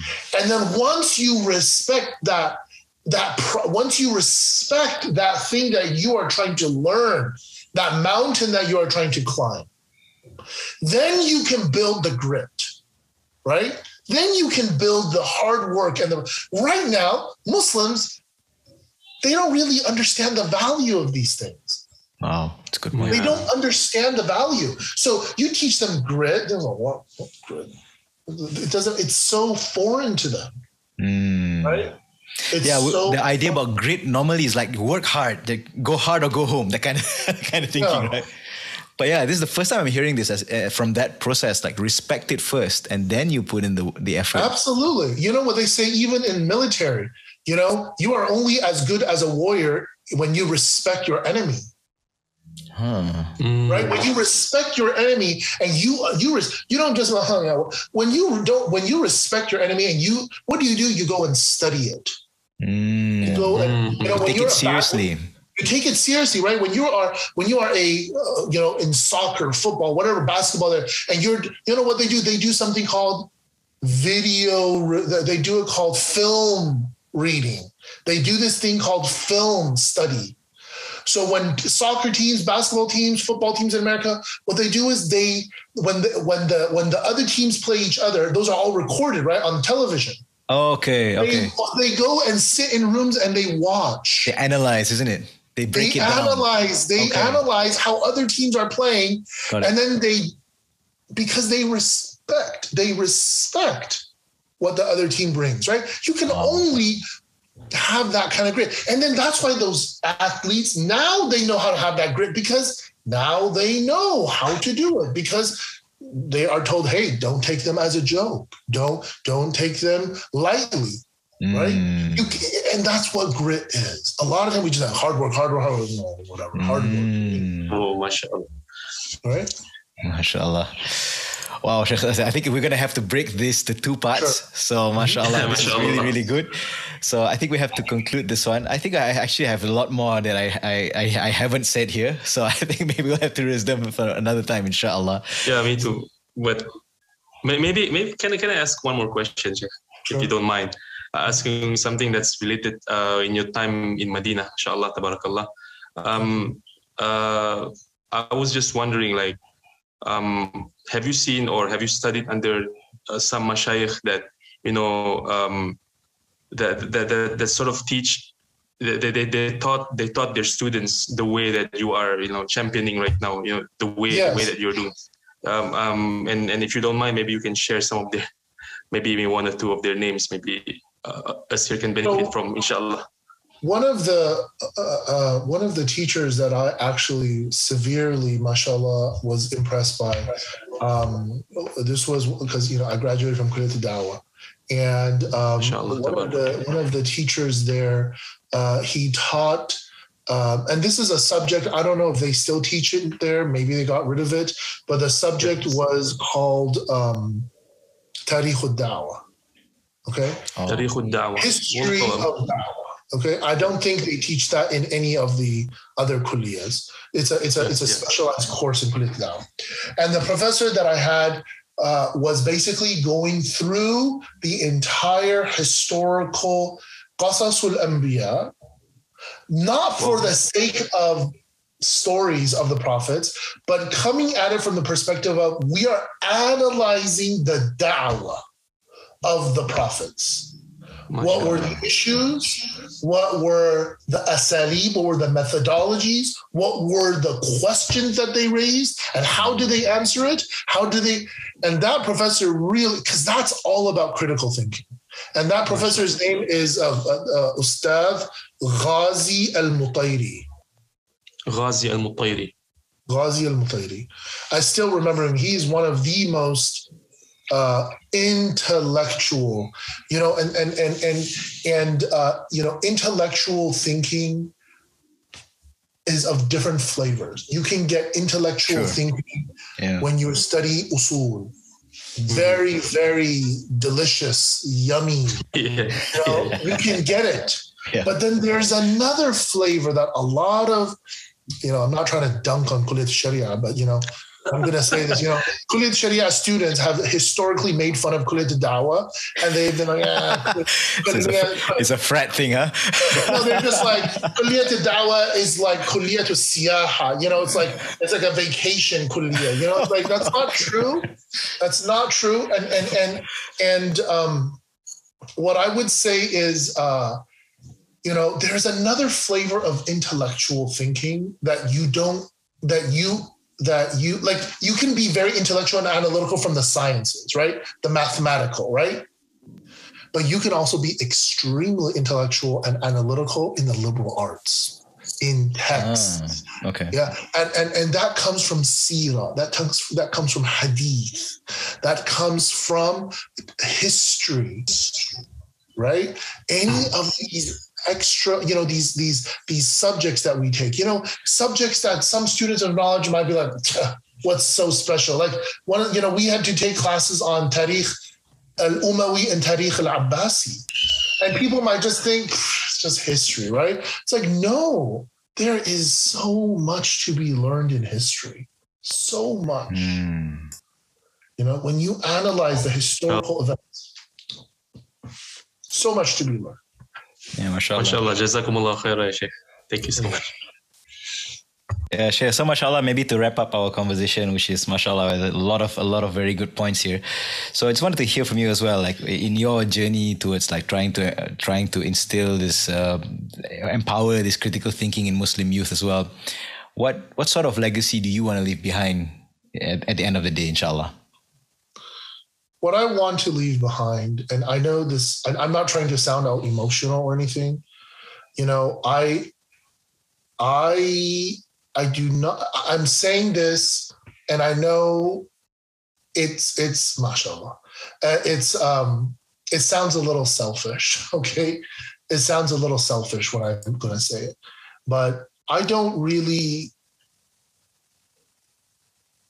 then once you respect once you respect that thing that you are trying to learn, that mountain that you are trying to climb, then you can build the grit, right? Then you can build the hard work. Right now, Muslims, they don't really understand the value of these things. Wow, that's a good point. They don't understand the value. So you teach them grit. They're like, what grit? It's so foreign to them, right? The idea about grit normally is like work hard, go hard or go home, that kind of thinking, right? But yeah, this is the first time I'm hearing this from that process, like respect it first and then you put in the effort. Absolutely. You know what they say, even in military, you are only as good as a warrior when you respect your enemy. Right? When you respect your enemy and you don't just when you respect your enemy and what do? You go and study it. You go and take it seriously. You take it seriously, right? When you are in soccer, football, whatever, basketball, and what they do? They do something called they do it called film reading. They do this thing called film study. So when soccer teams, basketball teams, football teams in America, what they do is when the other teams play each other, those are all recorded, right, on television. Okay. They go and sit in rooms and they watch. They analyze, isn't it? They break it down. They analyze how other teams are playing, and then because they respect what the other team brings, right? You can only have that kind of grit. And then that's why those athletes, now they know how to have that grit, because now they know how to do it, because they are told, hey, don't take them as a joke. Don't take them lightly, right? And that's what grit is. A lot of time we just have hard work, no, whatever, hard work. Oh, mashallah. Right? Mashallah. Wow, Sheikh, I think we're going to have to break this to two parts. Sure. So, mashallah, this is really, really good. So, I think we have to conclude this one. I think I actually have a lot more that I haven't said here. So, I think maybe we'll have to raise them for another time, inshallah. Yeah, me too. But maybe can I ask one more question, Sheikh, if you don't mind? Asking something that's related in your time in Madinah, inshallah, tabarakallah. I was just wondering, like, have you seen or have you studied under some mashayikh that that sort of teach? They taught their students the way that you are championing right now. The way that you're doing. And if you don't mind, maybe you can share some of their, maybe even one or two of their names. Maybe us here can benefit from, inshallah. One of the teachers that I actually severely, mashallah, was impressed by, this was because I graduated from Kulliyat Dawah, and one of the teachers there, he taught, and this is a subject, I don't know if they still teach it there, maybe they got rid of it, but the subject was called Tarikh al-Dawah. Okay, Tarikh al-Dawah, history of Dawah. Okay, I don't think they teach that in any of the other kulliyas. It's a specialized course in Kulliyat Dawah. And the professor that I had, was basically going through the entire historical Qasasul Anbiya, not for the sake of stories of the prophets, but coming at it from the perspective of we are analyzing the da'wah of the prophets. What were the issues? What were the asalib? What were the methodologies? What were the questions that they raised? And how did they answer it? And that professor really, because that's all about critical thinking. And that professor's name is Ustadh Ghazi al-Mutayri. Ghazi al-Mutayri. Ghazi al-Mutayri. I still remember him. He's one of the most intellectual, intellectual thinking is of different flavors. You can get intellectual thinking when you study usul. Very, very delicious, yummy. You can get it. Yeah. But then there's another flavor that a lot of, I'm not trying to dunk on Kulliyat Sharia, but, I'm going to say this, Kulliyat Sharia students have historically made fun of Kulliyat Dawah, and they've been like, it's a frat thing, huh? No, they're just like, Kulliyat Dawah is like Kulliyat Siyaha, it's like a vacation Kulliyah, it's like, that's not true. That's not true. And what I would say is, there's another flavor of intellectual thinking that you can be very intellectual and analytical from the sciences, right? The mathematical, right? But you can also be extremely intellectual and analytical in the liberal arts, in text. Okay. Yeah. And that comes from seerah, that comes from hadith, that comes from history, right? Any of these extra, these subjects that we take, subjects that some students of knowledge might be like, what's so special? Like we had to take classes on Tariq al-Umawi and Tariq al-Abbasi. And people might just think it's just history, right? It's like, no, there is so much to be learned in history. So much. When you analyze the historical events, so much to be learned. Yeah, mashallah. Mashallah, jazakumullah khairah, Sheikh. Thank you so much. Yeah, Sheikh. So mashallah, maybe to wrap up our conversation, which is mashallah, a lot of very good points here. So I just wanted to hear from you as well, like in your journey towards like trying to instill this, empower this critical thinking in Muslim youth as well. What sort of legacy do you want to leave behind at the end of the day, inshallah? What I want to leave behind, and I know this, I'm not trying to sound out emotional or anything. I do not, I'm saying this, and I know it's mashallah. It sounds a little selfish, okay? It sounds a little selfish when I'm going to say it, but I don't really,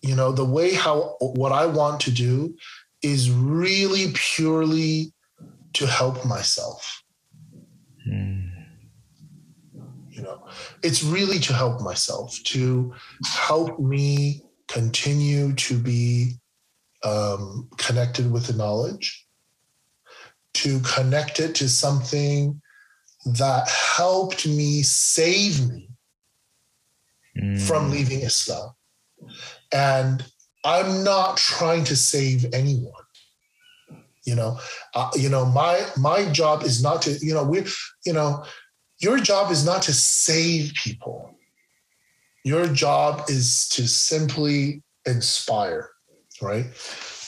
the way what I want to do is really purely to help myself. It's really to help myself, to help me continue to be connected with the knowledge, to connect it to something that helped me save me from leaving Islam. And I'm not trying to save anyone. My job is not to, your job is not to save people. Your job is to simply inspire, right?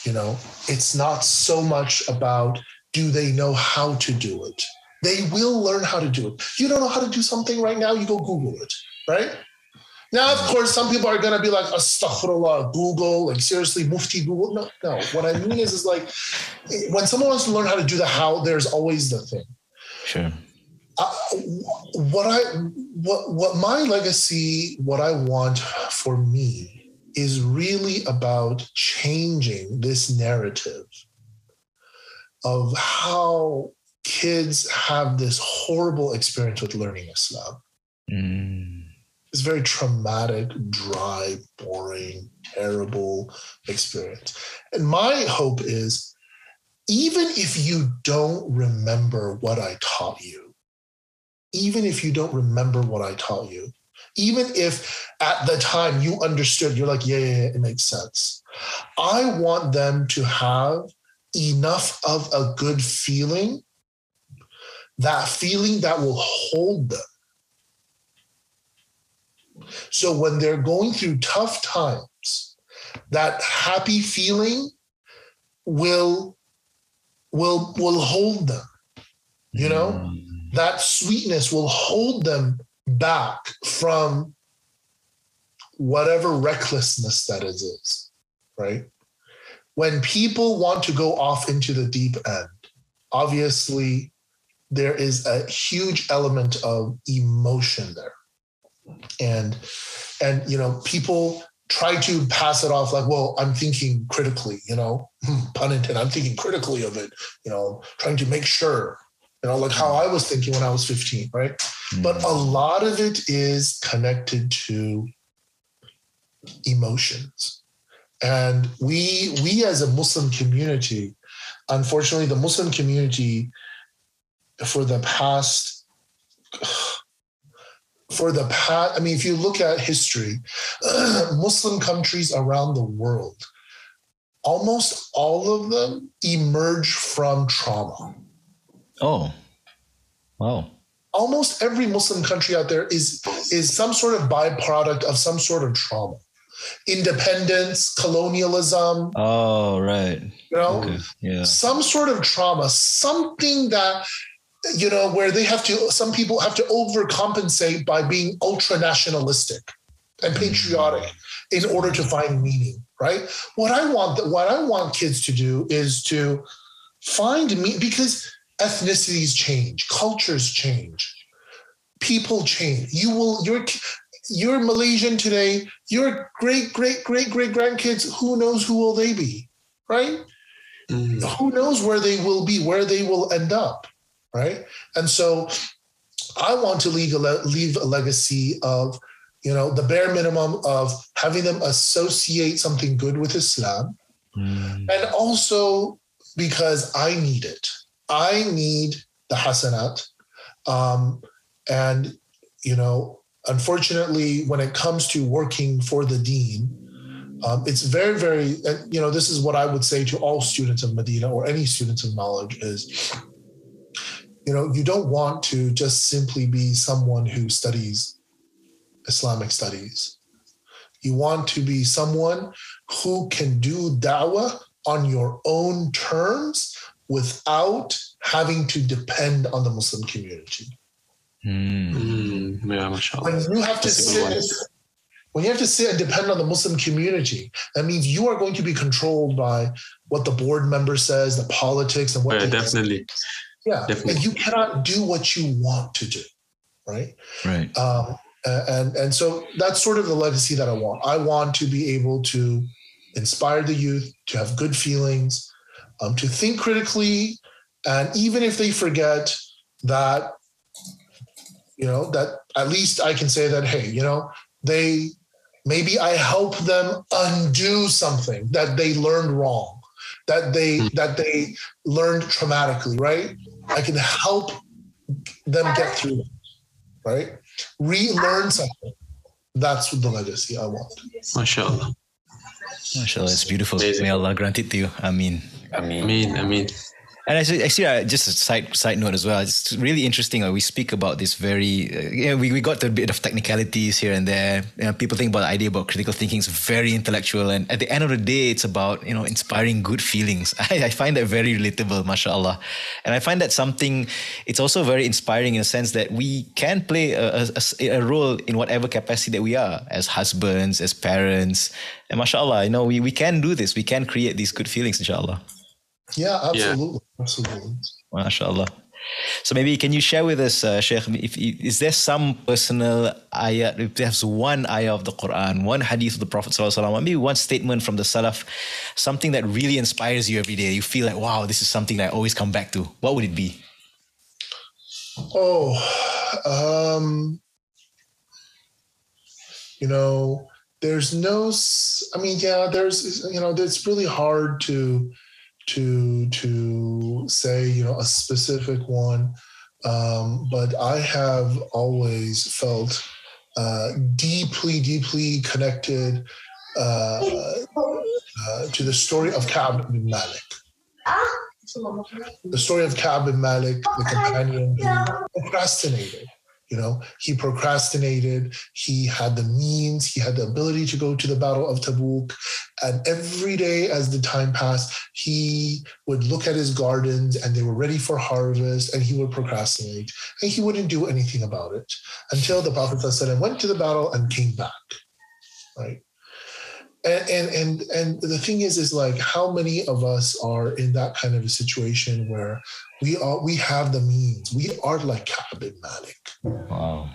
It's not so much about, do they know how to do it? They will learn how to do it. You don't know how to do something right now, you go Google it, right? Now, of course, some people are going to be like, astaghfirullah, Google, like seriously, Mufti Google. No. What I mean is like, when someone wants to learn how to do the how, there's always the thing. Sure. What my legacy, what I want for me is really about changing this narrative of how kids have this horrible experience with learning Islam. It's very traumatic, dry, boring, terrible experience. And my hope is, even if you don't remember what I taught you, even if at the time you understood, you're like, yeah, it makes sense. I want them to have enough of a good feeling that will hold them. So when they're going through tough times, that happy feeling will hold them. You know, that sweetness will hold them back from whatever recklessness that is, right? When people want to go off into the deep end, obviously there is a huge element of emotion there. And you know, people try to pass it off like, well, I'm thinking critically, you know, pun intended, I'm thinking critically of it, you know, trying to make sure, you know, like how I was thinking when I was 15, right? But a lot of it is connected to emotions. And we as a Muslim community, unfortunately, the Muslim community for the past, I mean, if you look at history, Muslim countries around the world, almost all of them emerge from trauma. Oh, wow. Almost every Muslim country out there is some sort of byproduct of some sort of trauma. Independence, colonialism. Oh, right. You know, okay. Yeah. Some sort of trauma, something that, you know, where some people have to overcompensate by being ultra nationalistic and patriotic in order to find meaning, right? What I want kids to do is to find meaning, because ethnicities change, cultures change, people change. You're Malaysian today, your great grandkids, who knows who will they be, right? Who knows where they will be, where they will end up, right? And so I want to leave a legacy of, you know, the bare minimum of having them associate something good with Islam. And also because I need it. I need the hasanat. And, you know, unfortunately, when it comes to working for the deen, it's very, very, you know, this is what I would say to all students of Madinah or any students of knowledge is, you know, you don't want to just simply be someone who studies Islamic studies. You want to be someone who can do da'wah on your own terms without having to depend on the Muslim community. Yeah, mashallah. When you have to sit and depend on the Muslim community, that means you are going to be controlled by what the board member says, the politics, and what definitely. Definitely. And you cannot do what you want to do, right? Right. And so that's sort of the legacy that I want. I want to be able to inspire the youth to have good feelings, to think critically, and even if they forget that, you know, that at least I can say that, hey, you know, maybe I help them undo something that they learned wrong, that they learned traumatically, right? I can help them get through it, right? Relearn something. That's the legacy I want. MashaAllah. MashaAllah, it's beautiful. Amazing. May Allah grant it to you. Ameen. Ameen. And actually, just a side note as well. It's really interesting. We speak about this very, we got a bit of technicalities here and there. You know, people think about the idea about critical thinking is very intellectual. And at the end of the day, it's about, you know, inspiring good feelings. I find that very relatable, mashallah. And I find that something, it's also very inspiring in a sense that we can play a role in whatever capacity that we are, as husbands, as parents. And mashallah, you know, we can do this. We can create these good feelings, inshallah. Yeah, absolutely. Absolutely. MashaAllah. So maybe can you share with us, Sheikh, is there some personal ayat, if there's one ayah of the Qur'an, one hadith of the Prophet ﷺ, maybe one statement from the Salaf, something that really inspires you every day, you feel like, wow, this is something that I always come back to. What would it be? there's no, I mean, yeah, there's, it's really hard to say, a specific one. But I have always felt deeply connected to the story of Ka'b bin Malik. The story of Ka'b bin Malik, the companion who procrastinated. He procrastinated. He had the means. He had the ability to go to the Battle of Tabuk. And every day as the time passed, he would look at his gardens and they were ready for harvest, and he would procrastinate. And he wouldn't do anything about it until the Prophet ﷺ went to the battle and came back, right? And the thing is like, how many of us are in that kind of a situation where we have the means? We are like Ka'b bin Malik. Wow.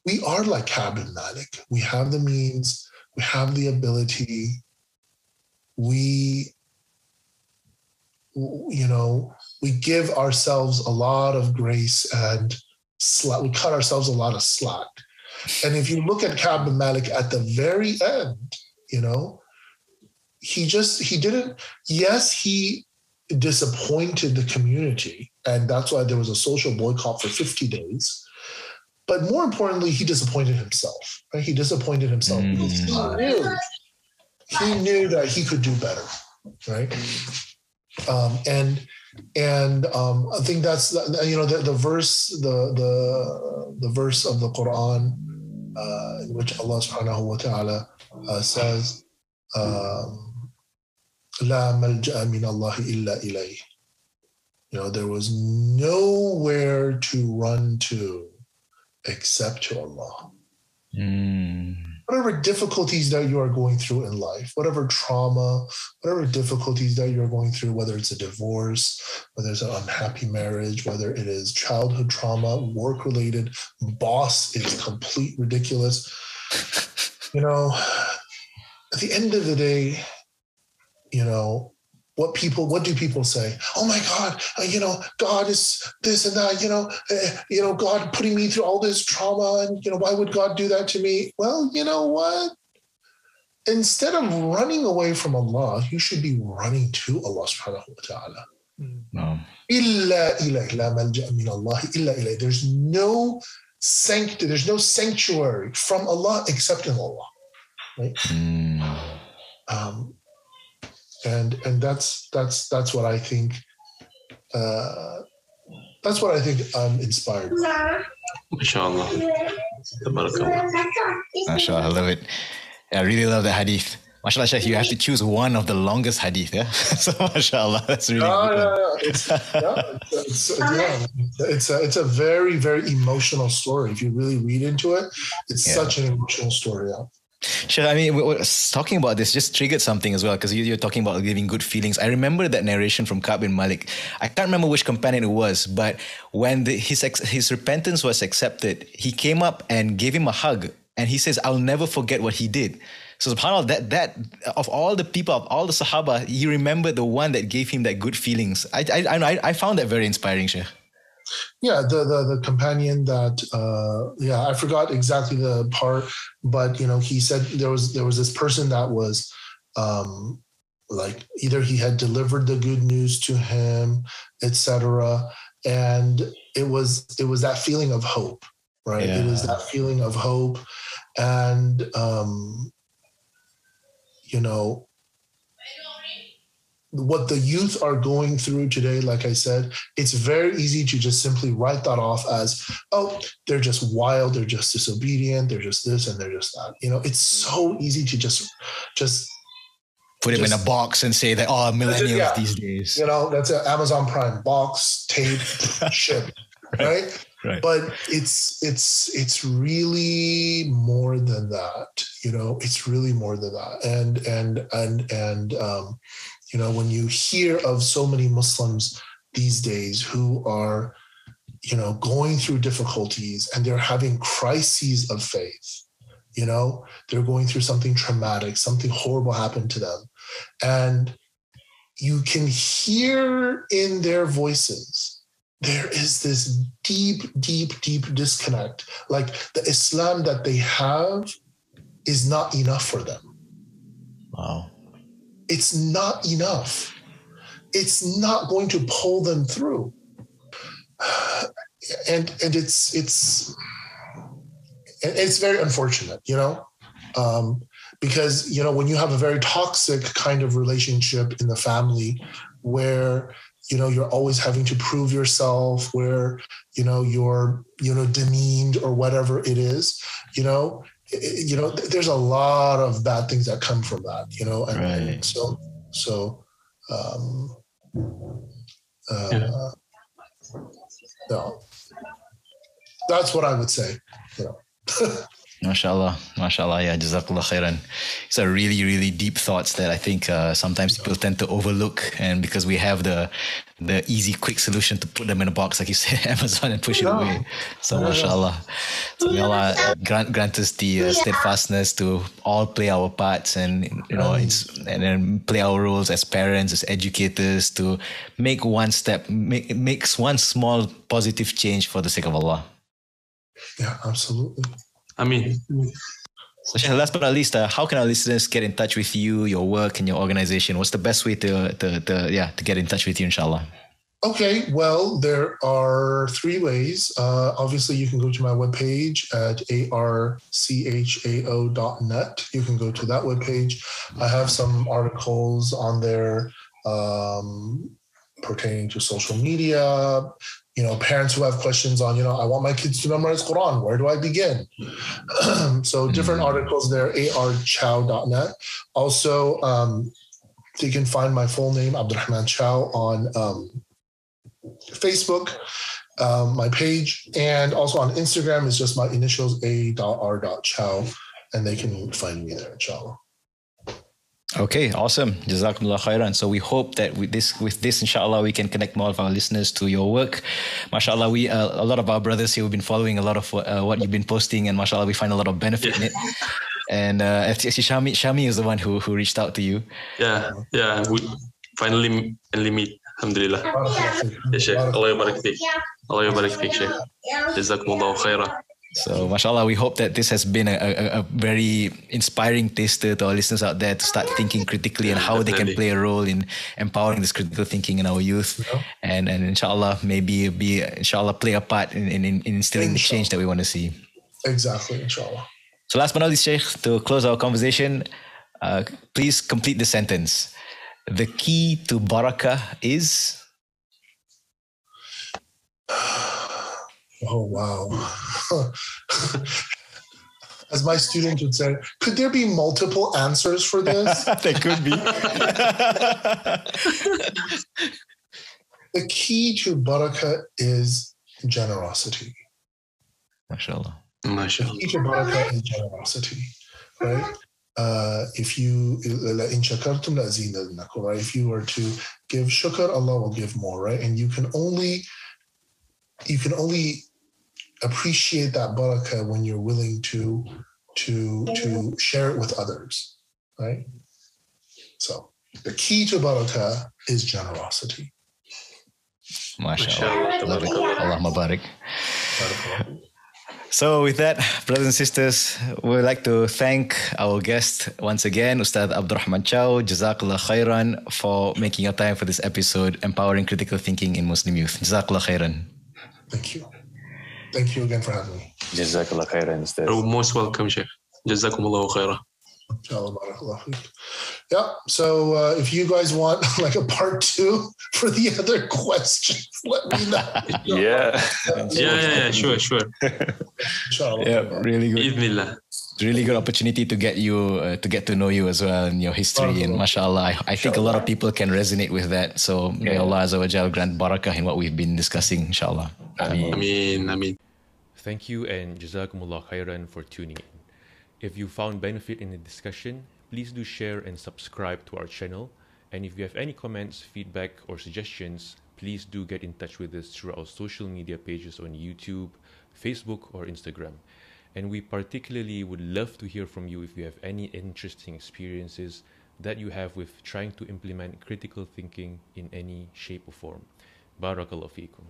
We are like Ka'b bin Malik. We have the means. We have the ability. We give ourselves a lot of grace and we cut ourselves a lot of slack. And if you look at Ka'b bin Malik at the very end, he disappointed the community. And that's why there was a social boycott for 50 days. But more importantly, he disappointed himself. Right? He disappointed himself because he knew that he could do better. Right. And I think that's the verse of the Qur'an in which Allah subhanahu wa ta'ala says, La malja'a min Allah illa ilayh. There was nowhere to run to except to Allah. Whatever difficulties that you are going through in life, whatever trauma, whatever difficulties that you're going through, whether it's a divorce, whether it's an unhappy marriage, whether it is childhood trauma, work-related, boss is complete ridiculous. At the end of the day, what do people say? Oh my God, God is this and that, God putting me through all this trauma, and, why would God do that to me? Well, you know what? Instead of running away from Allah, you should be running to Allah subhanahu wa ta'ala. No. Illa ilayh, la malja'a min Allah illa ilayh. There's no sanctuary from Allah except in Allah. Right? And that's what I think. That's what I think I'm inspired by. MashaAllah. MashaAllah, I love it. I really love the hadith. MashaAllah, Sheikh, you have to choose one of the longest hadith, yeah? So MashaAllah, that's really good. It's a very, very emotional story. If you really read into it, it's such an emotional story. Yeah. Sure. I mean, talking about this just triggered something as well, because you're talking about giving good feelings. I remember that narration from Ka'b bin Malik. I can't remember which companion it was, but when his repentance was accepted, he came up and gave him a hug, and he says, "I'll never forget what he did." So subhanAllah, that of all the people, of all the Sahaba, he remembered the one that gave him that good feelings. I found that very inspiring, Sheikh. Yeah, the companion that I forgot exactly the part, but he said there was this person that was like either he had delivered the good news to him, etc., and it was that feeling of hope, right? It was that feeling of hope, and what the youth are going through today, like I said, it's very easy to just simply write that off as, oh, they're just wild, they're just disobedient, they're just this and they're just that. It's so easy to just put them in a box and say that, oh, millennials these days. That's an Amazon Prime box, tape, ship, right? Right. But it's really more than that. It's really more than that. And when you hear of so many Muslims these days who are, going through difficulties and they're having crises of faith, they're going through something traumatic, something horrible happened to them. And you can hear in their voices, there is this deep disconnect. Like the Islam that they have is not enough for them. Wow. It's not enough. It's not going to pull them through. And it's very unfortunate, because, when you have a very toxic kind of relationship in the family where, you're always having to prove yourself, where, you're, demeaned or whatever it is, there's a lot of bad things that come from that, and, Right. and so, no, that's what I would say. MashaAllah, yeah, Jazakallah khairan. It's a really, really deep thoughts that I think sometimes people tend to overlook, and because we have the easy, quick solution to put them in a box, like you said, Amazon, and push it away. So MashaAllah. So may Allah grant us the steadfastness to all play our parts, and and then play our roles as parents, as educators, to make one step, makes one small positive change for the sake of Allah. Yeah, absolutely. I mean, so Sheikh, last but not least, how can our listeners get in touch with you, your work, and your organization? What's the best way to get in touch with you, inshallah? Okay, well, there are 3 ways. Obviously, you can go to my webpage at archao.net. You can go to that webpage. I have some articles on there pertaining to social media. Parents who have questions on, I want my kids to memorize Qur'an. Where do I begin? So different articles there, archao.net. Also, you can find my full name, Abdurrahman Chao, on Facebook, my page, and also on Instagram is just my initials, a.r.chao, and they can find me there, inshallah. Okay, awesome. Jazakumullah khairan. So we hope that with this, inshallah, we can connect more of our listeners to your work. MashaAllah, a lot of our brothers here have been following a lot of what you've been posting, and MashaAllah, we find a lot of benefit in it. And actually, Shami is the one who reached out to you. Yeah, we finally meet. Alhamdulillah. Ya Sheikh, Allah yabarak fik. Allah yabarak fik, Sheikh. Jazakumullah khairan. So, mashallah, we hope that this has been a very inspiring taster to our listeners out there to start thinking critically and how they can play a role in empowering this critical thinking in our youth. And inshallah, maybe play a part in instilling the change that we want to see. Exactly, inshallah. So last but not least, Sheikh, to close our conversation, please complete the sentence. The key to barakah is... Oh, wow. As my students would say, could there be multiple answers for this? There could be. The key to barakah is generosity. MashaAllah. The key to barakah is generosity, right? If you were to give shukr, Allah will give more, right? And you can only appreciate that barakah when you're willing to share it with others, right? So the key to barakah is generosity. MashaAllah. Allah Mabarak. So with that, brothers and sisters, we'd like to thank our guest once again, Ustadh Abdurrahman Chao. Jazakallah khairan for making your time for this episode, Empowering Critical Thinking in Muslim Youth. Jazakallah khairan. Thank you. Thank you again for having me. Jazakallah khairan, Ustadh. You're most welcome, Sheikh. Jazakumullahu khairan. Yeah. So if you guys want like a part 2 for the other questions, let me know. Yeah. Sure. Yeah, really good. Bismillah. Really good opportunity to get to know you as well and your history. And mashallah, I think a lot of people can resonate with that. So may Allah Azza wa Jal grant barakah in what we've been discussing, inshallah. Ameen. Thank you and Jazakumullah khairan for tuning in. If you found benefit in the discussion, please do share and subscribe to our channel. And if you have any comments, feedback, or suggestions, please do get in touch with us through our social media pages on YouTube, Facebook, or Instagram. And we particularly would love to hear from you if you have any interesting experiences that you have with trying to implement critical thinking in any shape or form. Barakallahu feekum.